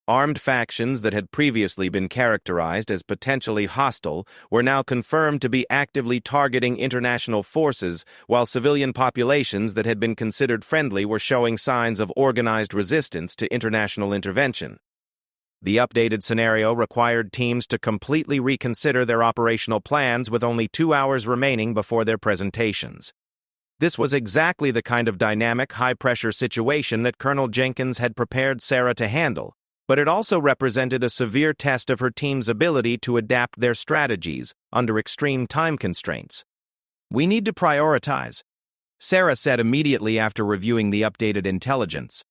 Armed factions that had previously been characterized as potentially hostile were now confirmed to be actively targeting international forces, while civilian populations that had been considered friendly were showing signs of organized resistance to international intervention. The updated scenario required teams to completely reconsider their operational plans with only 2 hours remaining before their presentations. This was exactly the kind of dynamic, high-pressure situation that Colonel Jenkins had prepared Sarah to handle, but it also represented a severe test of her team's ability to adapt their strategies under extreme time constraints. "We need to prioritize," Sarah said immediately after reviewing the updated intelligence.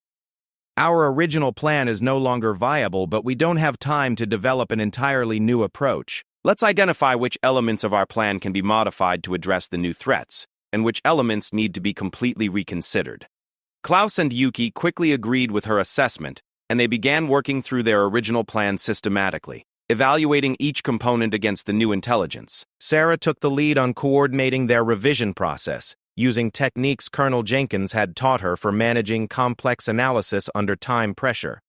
"Our original plan is no longer viable, but we don't have time to develop an entirely new approach. Let's identify which elements of our plan can be modified to address the new threats, and which elements need to be completely reconsidered." Klaus and Yuki quickly agreed with her assessment, and they began working through their original plan systematically, evaluating each component against the new intelligence. Sarah took the lead on coordinating their revision process, using techniques Colonel Jenkins had taught her for managing complex analysis under time pressure.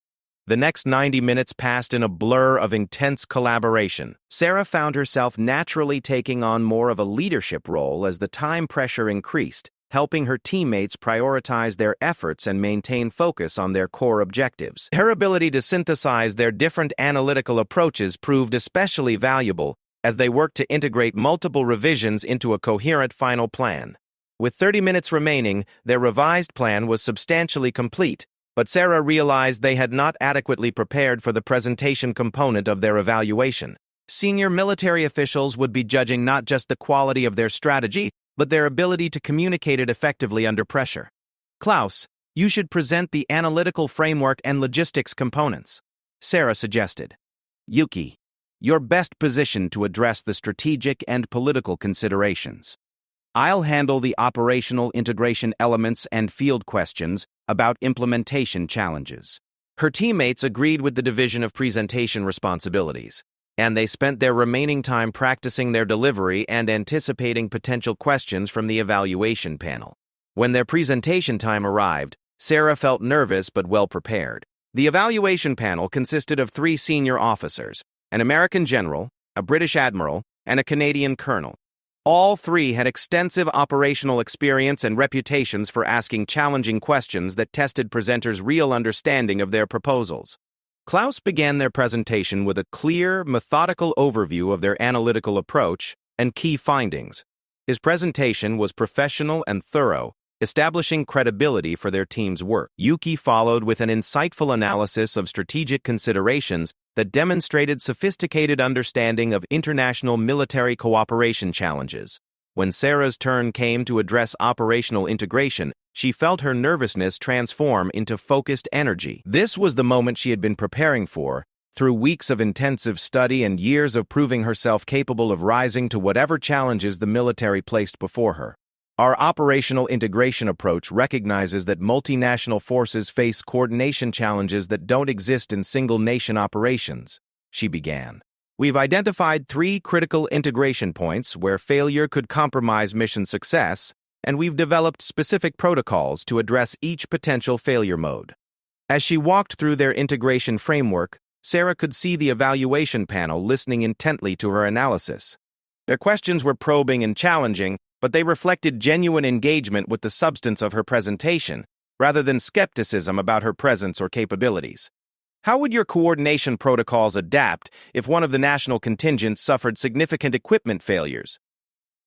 The next 90 minutes passed in a blur of intense collaboration. Sarah found herself naturally taking on more of a leadership role as the time pressure increased, helping her teammates prioritize their efforts and maintain focus on their core objectives. Her ability to synthesize their different analytical approaches proved especially valuable as they worked to integrate multiple revisions into a coherent final plan. With 30 minutes remaining, their revised plan was substantially complete, but Sarah realized they had not adequately prepared for the presentation component of their evaluation. Senior military officials would be judging not just the quality of their strategy, but their ability to communicate it effectively under pressure. "Klaus, you should present the analytical framework and logistics components," Sarah suggested. "Yuki, you're best positioned to address the strategic and political considerations. I'll handle the operational integration elements and field questions about implementation challenges." Her teammates agreed with the division of presentation responsibilities, and they spent their remaining time practicing their delivery and anticipating potential questions from the evaluation panel. When their presentation time arrived, Sarah felt nervous but well prepared. The evaluation panel consisted of 3 senior officers, an American general, a British admiral, and a Canadian colonel. All 3 had extensive operational experience and reputations for asking challenging questions that tested presenters' real understanding of their proposals. Klaus began their presentation with a clear, methodical overview of their analytical approach and key findings. His presentation was professional and thorough, establishing credibility for their team's work. Yuki followed with an insightful analysis of strategic considerations that demonstrated sophisticated understanding of international military cooperation challenges. When Sarah's turn came to address operational integration, she felt her nervousness transform into focused energy. This was the moment she had been preparing for, through weeks of intensive study and years of proving herself capable of rising to whatever challenges the military placed before her. "Our operational integration approach recognizes that multinational forces face coordination challenges that don't exist in single-nation operations," she began. "We've identified 3 critical integration points where failure could compromise mission success, and we've developed specific protocols to address each potential failure mode." As she walked through their integration framework, Sarah could see the evaluation panel listening intently to her analysis. Their questions were probing and challenging, but they reflected genuine engagement with the substance of her presentation, rather than skepticism about her presence or capabilities. "How would your coordination protocols adapt if one of the national contingents suffered significant equipment failures?"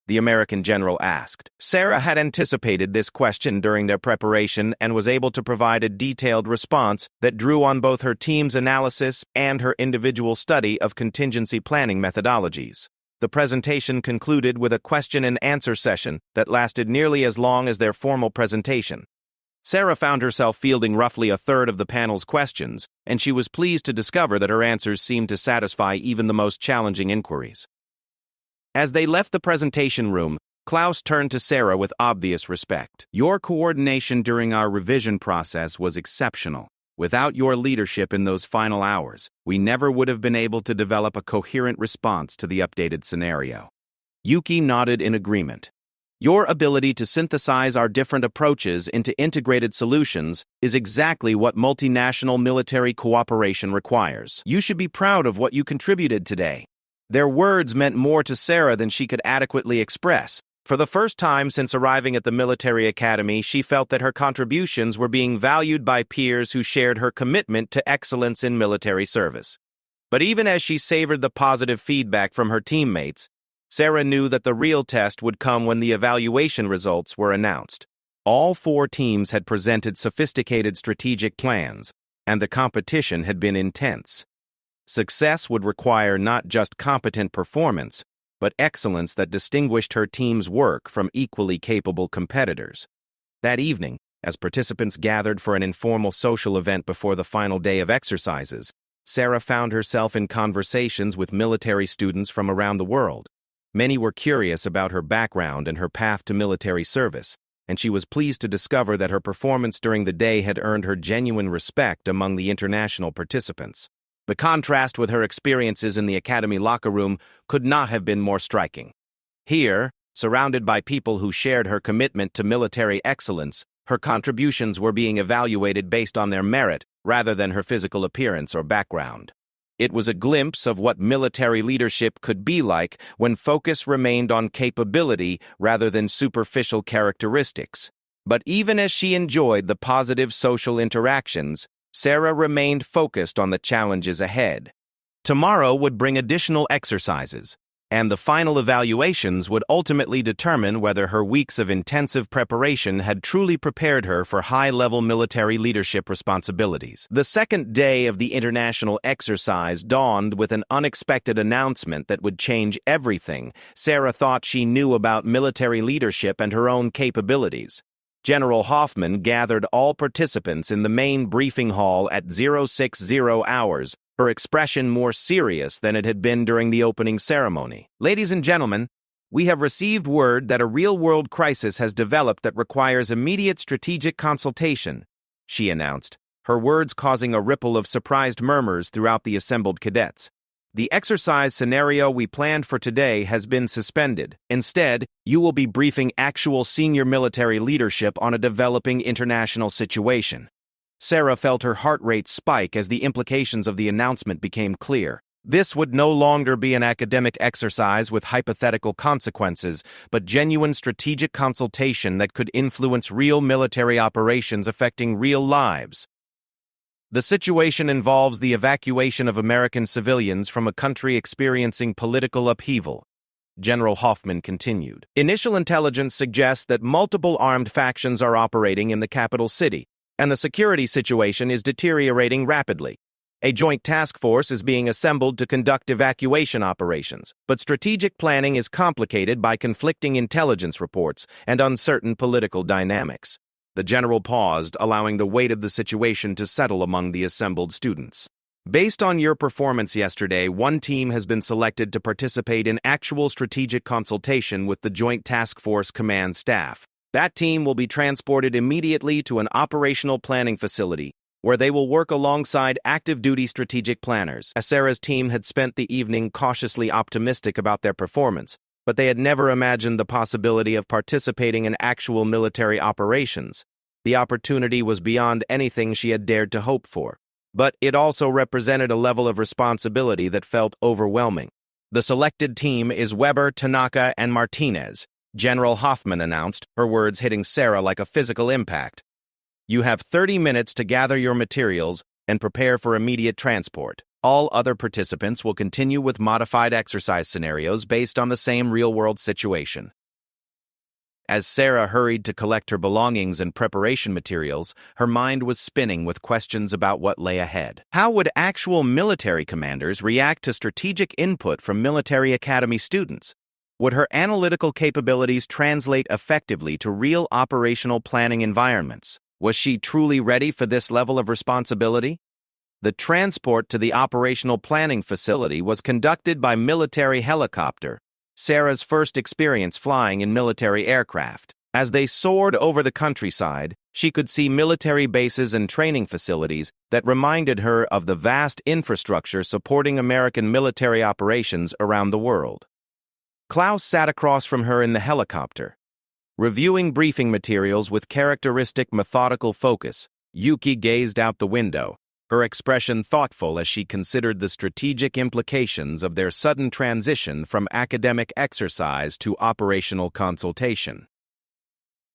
the American general asked. Sarah had anticipated this question during their preparation and was able to provide a detailed response that drew on both her team's analysis and her individual study of contingency planning methodologies. The presentation concluded with a question-and-answer session that lasted nearly as long as their formal presentation. Sarah found herself fielding roughly a third of the panel's questions, and she was pleased to discover that her answers seemed to satisfy even the most challenging inquiries. As they left the presentation room, Klaus turned to Sarah with obvious respect. "Your coordination during our revision process was exceptional. Without your leadership in those final hours, we never would have been able to develop a coherent response to the updated scenario." Yuki nodded in agreement. Your ability to synthesize our different approaches into integrated solutions is exactly what multinational military cooperation requires. You should be proud of what you contributed today. Their words meant more to Sarah than she could adequately express. For the first time since arriving at the military academy, she felt that her contributions were being valued by peers who shared her commitment to excellence in military service. But even as she savored the positive feedback from her teammates, Sarah knew that the real test would come when the evaluation results were announced. All 4 teams had presented sophisticated strategic plans, and the competition had been intense. Success would require not just competent performance, but excellence that distinguished her team's work from equally capable competitors. That evening, as participants gathered for an informal social event before the final day of exercises, Sarah found herself in conversations with military students from around the world. Many were curious about her background and her path to military service, and she was pleased to discover that her performance during the day had earned her genuine respect among the international participants. The contrast with her experiences in the academy locker room could not have been more striking. Here, surrounded by people who shared her commitment to military excellence, her contributions were being evaluated based on their merit rather than her physical appearance or background. It was a glimpse of what military leadership could be like when focus remained on capability rather than superficial characteristics. But even as she enjoyed the positive social interactions, Sarah remained focused on the challenges ahead. Tomorrow would bring additional exercises, and the final evaluations would ultimately determine whether her weeks of intensive preparation had truly prepared her for high-level military leadership responsibilities. The second day of the international exercise dawned with an unexpected announcement that would change everything Sarah thought she knew about military leadership and her own capabilities. General Hoffman gathered all participants in the main briefing hall at 060 hours, her expression more serious than it had been during the opening ceremony. Ladies and gentlemen, we have received word that a real-world crisis has developed that requires immediate strategic consultation, she announced, her words causing a ripple of surprised murmurs throughout the assembled cadets. The exercise scenario we planned for today has been suspended. Instead, you will be briefing actual senior military leadership on a developing international situation. Sarah felt her heart rate spike as the implications of the announcement became clear. This would no longer be an academic exercise with hypothetical consequences, but genuine strategic consultation that could influence real military operations affecting real lives. The situation involves the evacuation of American civilians from a country experiencing political upheaval. General Hoffman continued. Initial intelligence suggests that multiple armed factions are operating in the capital city, and the security situation is deteriorating rapidly. A joint task force is being assembled to conduct evacuation operations, but strategic planning is complicated by conflicting intelligence reports and uncertain political dynamics. The general paused, allowing the weight of the situation to settle among the assembled students. Based on your performance yesterday, one team has been selected to participate in actual strategic consultation with the Joint Task Force command staff. That team will be transported immediately to an operational planning facility, where they will work alongside active-duty strategic planners. Sarah's team had spent the evening cautiously optimistic about their performance, but they had never imagined the possibility of participating in actual military operations. The opportunity was beyond anything she had dared to hope for, but it also represented a level of responsibility that felt overwhelming. The selected team is Weber, Tanaka, and Martinez, General Hoffman announced, her words hitting Sarah like a physical impact. You have 30 minutes to gather your materials and prepare for immediate transport. All other participants will continue with modified exercise scenarios based on the same real-world situation. As Sarah hurried to collect her belongings and preparation materials, her mind was spinning with questions about what lay ahead. How would actual military commanders react to strategic input from military academy students? Would her analytical capabilities translate effectively to real operational planning environments? Was she truly ready for this level of responsibility? The transport to the operational planning facility was conducted by military helicopter, Sarah's first experience flying in military aircraft. As they soared over the countryside, she could see military bases and training facilities that reminded her of the vast infrastructure supporting American military operations around the world. Klaus sat across from her in the helicopter. Reviewing briefing materials with characteristic methodical focus, Yuki gazed out the window, her expression thoughtful as she considered the strategic implications of their sudden transition from academic exercise to operational consultation.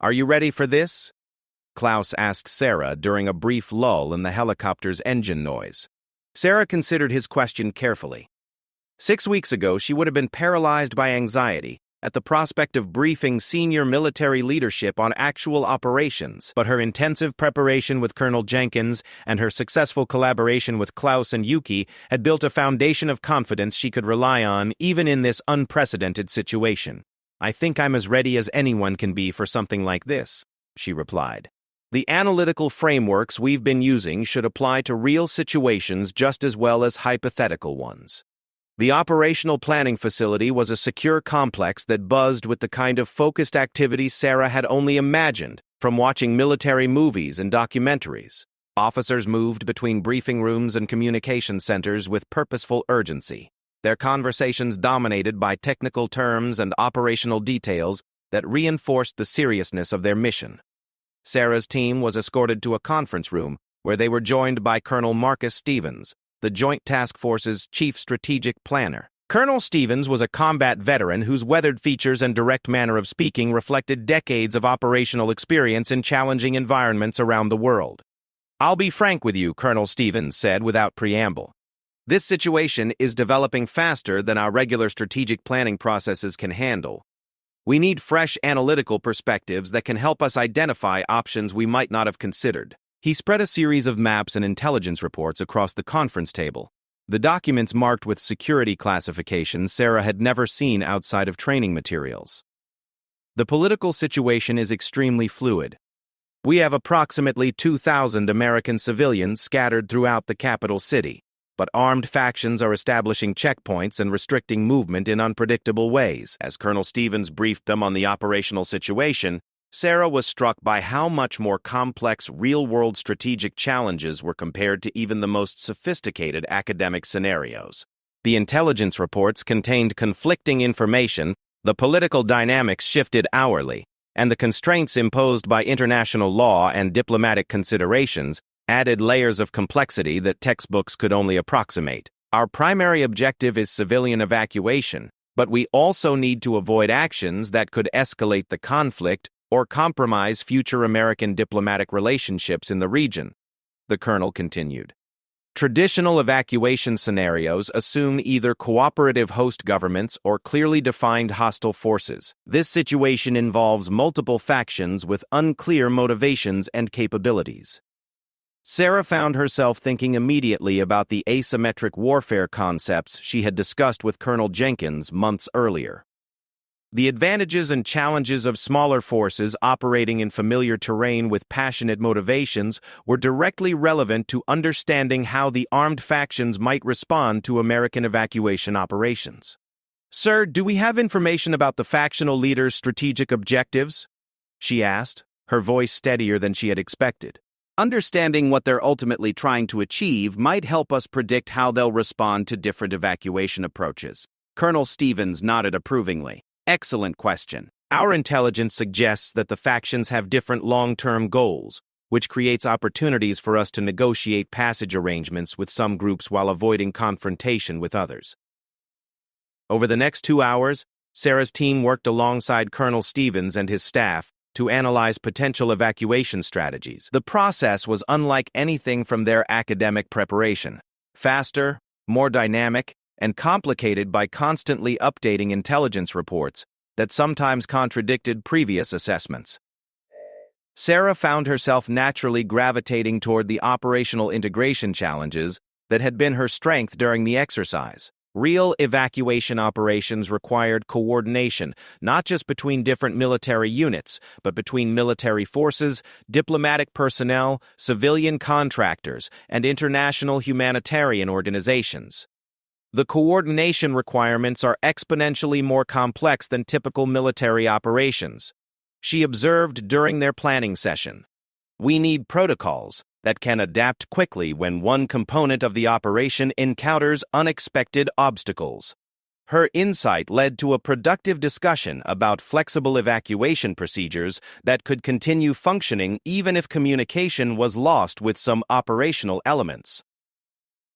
"Are you ready for this?" Klaus asked Sarah during a brief lull in the helicopter's engine noise. Sarah considered his question carefully. 6 weeks ago, she would have been paralyzed by anxiety at the prospect of briefing senior military leadership on actual operations, but her intensive preparation with Colonel Jenkins and her successful collaboration with Klaus and Yuki had built a foundation of confidence she could rely on even in this unprecedented situation. "I think I'm as ready as anyone can be for something like this," she replied. "The analytical frameworks we've been using should apply to real situations just as well as hypothetical ones." The operational planning facility was a secure complex that buzzed with the kind of focused activity Sarah had only imagined from watching military movies and documentaries. Officers moved between briefing rooms and communication centers with purposeful urgency, their conversations dominated by technical terms and operational details that reinforced the seriousness of their mission. Sarah's team was escorted to a conference room where they were joined by Colonel Marcus Stevens, the Joint Task Force's chief strategic planner. Colonel Stevens was a combat veteran whose weathered features and direct manner of speaking reflected decades of operational experience in challenging environments around the world. "I'll be frank with you," Colonel Stevens said without preamble. "This situation is developing faster than our regular strategic planning processes can handle. We need fresh analytical perspectives that can help us identify options we might not have considered." He spread a series of maps and intelligence reports across the conference table. The documents marked with security classifications Sarah had never seen outside of training materials. "The political situation is extremely fluid. We have approximately 2,000 American civilians scattered throughout the capital city, but armed factions are establishing checkpoints and restricting movement in unpredictable ways." As Colonel Stevens briefed them on the operational situation, Sarah was struck by how much more complex real-world strategic challenges were compared to even the most sophisticated academic scenarios. The intelligence reports contained conflicting information, the political dynamics shifted hourly, and the constraints imposed by international law and diplomatic considerations added layers of complexity that textbooks could only approximate. "Our primary objective is civilian evacuation, but we also need to avoid actions that could escalate the conflict or compromise future American diplomatic relationships in the region," the colonel continued. "Traditional evacuation scenarios assume either cooperative host governments or clearly defined hostile forces. This situation involves multiple factions with unclear motivations and capabilities." Sarah found herself thinking immediately about the asymmetric warfare concepts she had discussed with Colonel Jenkins months earlier. The advantages and challenges of smaller forces operating in familiar terrain with passionate motivations were directly relevant to understanding how the armed factions might respond to American evacuation operations. "Sir, do we have information about the factional leaders' strategic objectives?" she asked, her voice steadier than she had expected. "Understanding what they're ultimately trying to achieve might help us predict how they'll respond to different evacuation approaches." Colonel Stevens nodded approvingly. "Excellent question. Our intelligence suggests that the factions have different long-term goals, which creates opportunities for us to negotiate passage arrangements with some groups while avoiding confrontation with others." Over the next 2 hours, Sarah's team worked alongside Colonel Stevens and his staff to analyze potential evacuation strategies. The process was unlike anything from their academic preparation. Faster, more dynamic, and complicated by constantly updating intelligence reports that sometimes contradicted previous assessments. Sarah found herself naturally gravitating toward the operational integration challenges that had been her strength during the exercise. Real evacuation operations required coordination, not just between different military units, but between military forces, diplomatic personnel, civilian contractors, and international humanitarian organizations. The coordination requirements are exponentially more complex than typical military operations, she observed during their planning session. "We need protocols that can adapt quickly when one component of the operation encounters unexpected obstacles." Her insight led to a productive discussion about flexible evacuation procedures that could continue functioning even if communication was lost with some operational elements.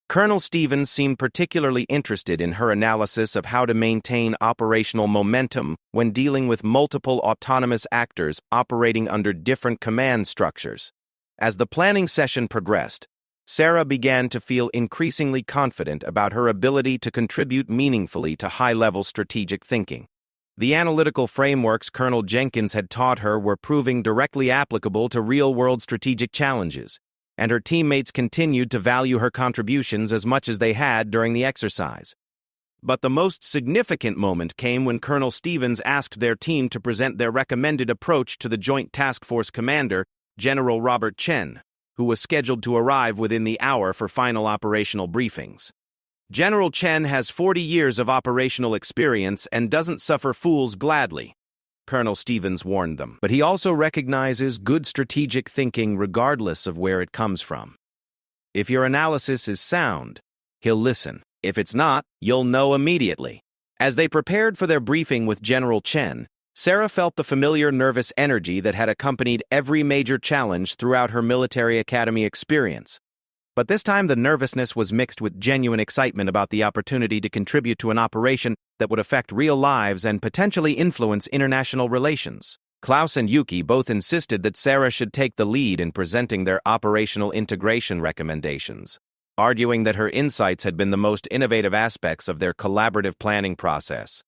Colonel Stevens seemed particularly interested in her analysis of how to maintain operational momentum when dealing with multiple autonomous actors operating under different command structures. As the planning session progressed, Sarah began to feel increasingly confident about her ability to contribute meaningfully to high-level strategic thinking. The analytical frameworks Colonel Jenkins had taught her were proving directly applicable to real-world strategic challenges, and her teammates continued to value her contributions as much as they had during the exercise. But the most significant moment came when Colonel Stevens asked their team to present their recommended approach to the Joint Task Force commander, General Robert Chen, who was scheduled to arrive within the hour for final operational briefings. General Chen has 40 years of operational experience and doesn't suffer fools gladly, Colonel Stevens warned them. But he also recognizes good strategic thinking regardless of where it comes from. If your analysis is sound, he'll listen. If it's not, you'll know immediately. As they prepared for their briefing with General Chen, Sarah felt the familiar nervous energy that had accompanied every major challenge throughout her military academy experience. But this time the nervousness was mixed with genuine excitement about the opportunity to contribute to an operation that would affect real lives and potentially influence international relations. Klaus and Yuki both insisted that Sarah should take the lead in presenting their operational integration recommendations, arguing that her insights had been the most innovative aspects of their collaborative planning process.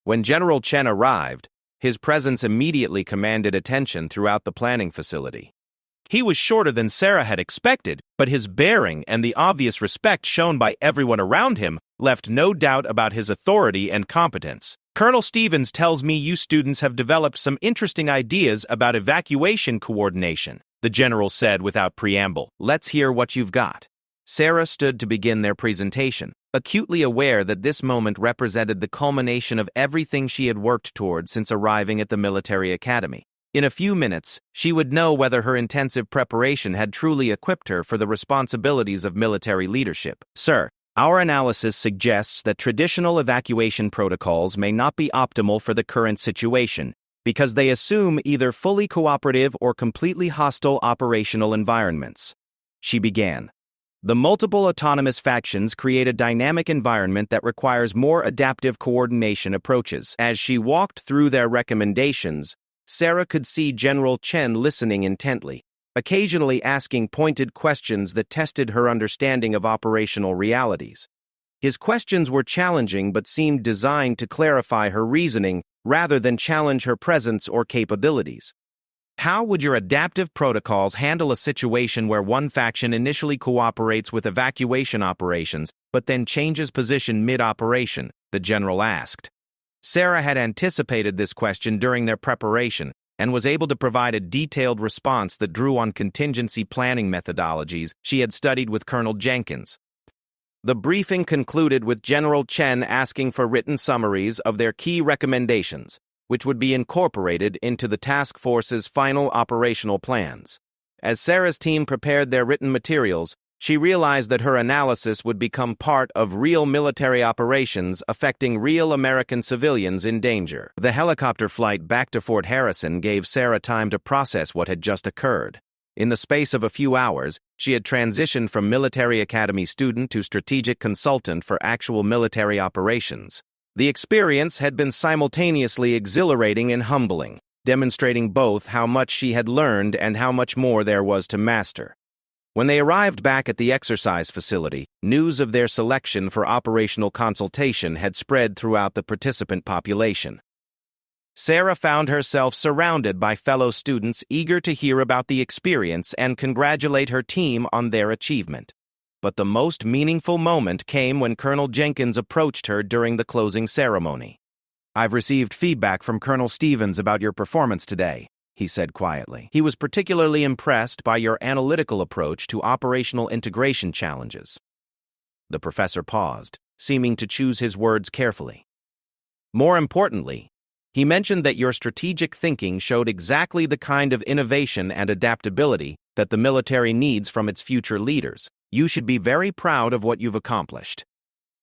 When General Chen arrived, his presence immediately commanded attention throughout the planning facility. He was shorter than Sarah had expected, but his bearing and the obvious respect shown by everyone around him left no doubt about his authority and competence. Colonel Stevens tells me you students have developed some interesting ideas about evacuation coordination, the general said without preamble. Let's hear what you've got. Sarah stood to begin their presentation, acutely aware that this moment represented the culmination of everything she had worked toward since arriving at the military academy. In a few minutes, she would know whether her intensive preparation had truly equipped her for the responsibilities of military leadership. Sir, our analysis suggests that traditional evacuation protocols may not be optimal for the current situation because they assume either fully cooperative or completely hostile operational environments. She began. The multiple autonomous factions create a dynamic environment that requires more adaptive coordination approaches. As she walked through their recommendations, Sarah could see General Chen listening intently, occasionally asking pointed questions that tested her understanding of operational realities. His questions were challenging but seemed designed to clarify her reasoning rather than challenge her presence or capabilities. How would your adaptive protocols handle a situation where one faction initially cooperates with evacuation operations but then changes position mid-operation? The general asked. Sarah had anticipated this question during their preparation and was able to provide a detailed response that drew on contingency planning methodologies she had studied with Colonel Jenkins. The briefing concluded with General Chen asking for written summaries of their key recommendations, which would be incorporated into the task force's final operational plans. As Sarah's team prepared their written materials, she realized that her analysis would become part of real military operations affecting real American civilians in danger. The helicopter flight back to Fort Harrison gave Sarah time to process what had just occurred. In the space of a few hours, she had transitioned from military academy student to strategic consultant for actual military operations. The experience had been simultaneously exhilarating and humbling, demonstrating both how much she had learned and how much more there was to master. When they arrived back at the exercise facility, news of their selection for operational consultation had spread throughout the participant population. Sarah found herself surrounded by fellow students eager to hear about the experience and congratulate her team on their achievement. But the most meaningful moment came when Colonel Jenkins approached her during the closing ceremony. "I've received feedback from Colonel Stevens about your performance today," he said quietly. "He was particularly impressed by your analytical approach to operational integration challenges." The professor paused, seeming to choose his words carefully. "More importantly, he mentioned that your strategic thinking showed exactly the kind of innovation and adaptability that the military needs from its future leaders. You should be very proud of what you've accomplished."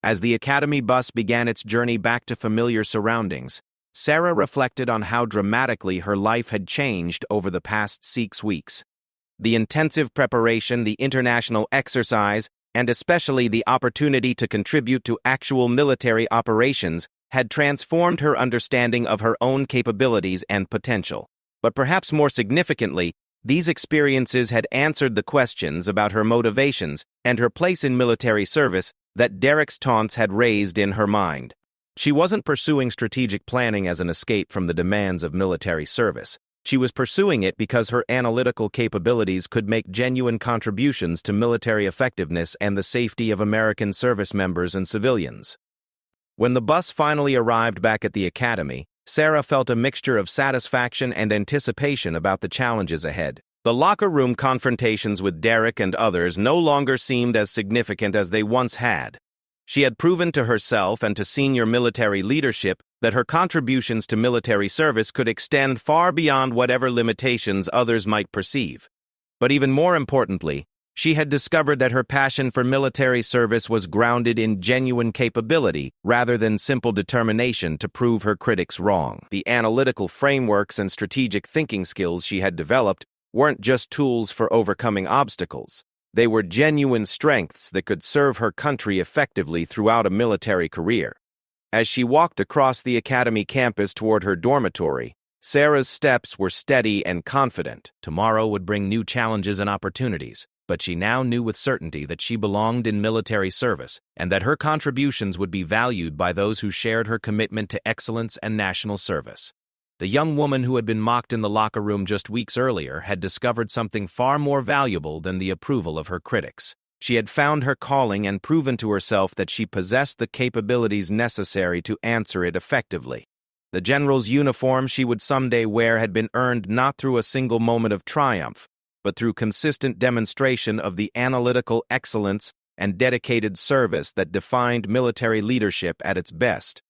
As the academy bus began its journey back to familiar surroundings, Sarah reflected on how dramatically her life had changed over the past 6 weeks. The intensive preparation, the international exercise, and especially the opportunity to contribute to actual military operations had transformed her understanding of her own capabilities and potential. But perhaps more significantly, these experiences had answered the questions about her motivations and her place in military service that Derek's taunts had raised in her mind. She wasn't pursuing strategic planning as an escape from the demands of military service. She was pursuing it because her analytical capabilities could make genuine contributions to military effectiveness and the safety of American service members and civilians. When the bus finally arrived back at the academy, Sarah felt a mixture of satisfaction and anticipation about the challenges ahead. The locker room confrontations with Derek and others no longer seemed as significant as they once had. She had proven to herself and to senior military leadership that her contributions to military service could extend far beyond whatever limitations others might perceive. But even more importantly, she had discovered that her passion for military service was grounded in genuine capability rather than simple determination to prove her critics wrong. The analytical frameworks and strategic thinking skills she had developed weren't just tools for overcoming obstacles. They were genuine strengths that could serve her country effectively throughout a military career. As she walked across the academy campus toward her dormitory, Sarah's steps were steady and confident. Tomorrow would bring new challenges and opportunities, but she now knew with certainty that she belonged in military service and that her contributions would be valued by those who shared her commitment to excellence and national service. The young woman who had been mocked in the locker room just weeks earlier had discovered something far more valuable than the approval of her critics. She had found her calling and proven to herself that she possessed the capabilities necessary to answer it effectively. The general's uniform she would someday wear had been earned not through a single moment of triumph, but through consistent demonstration of the analytical excellence and dedicated service that defined military leadership at its best.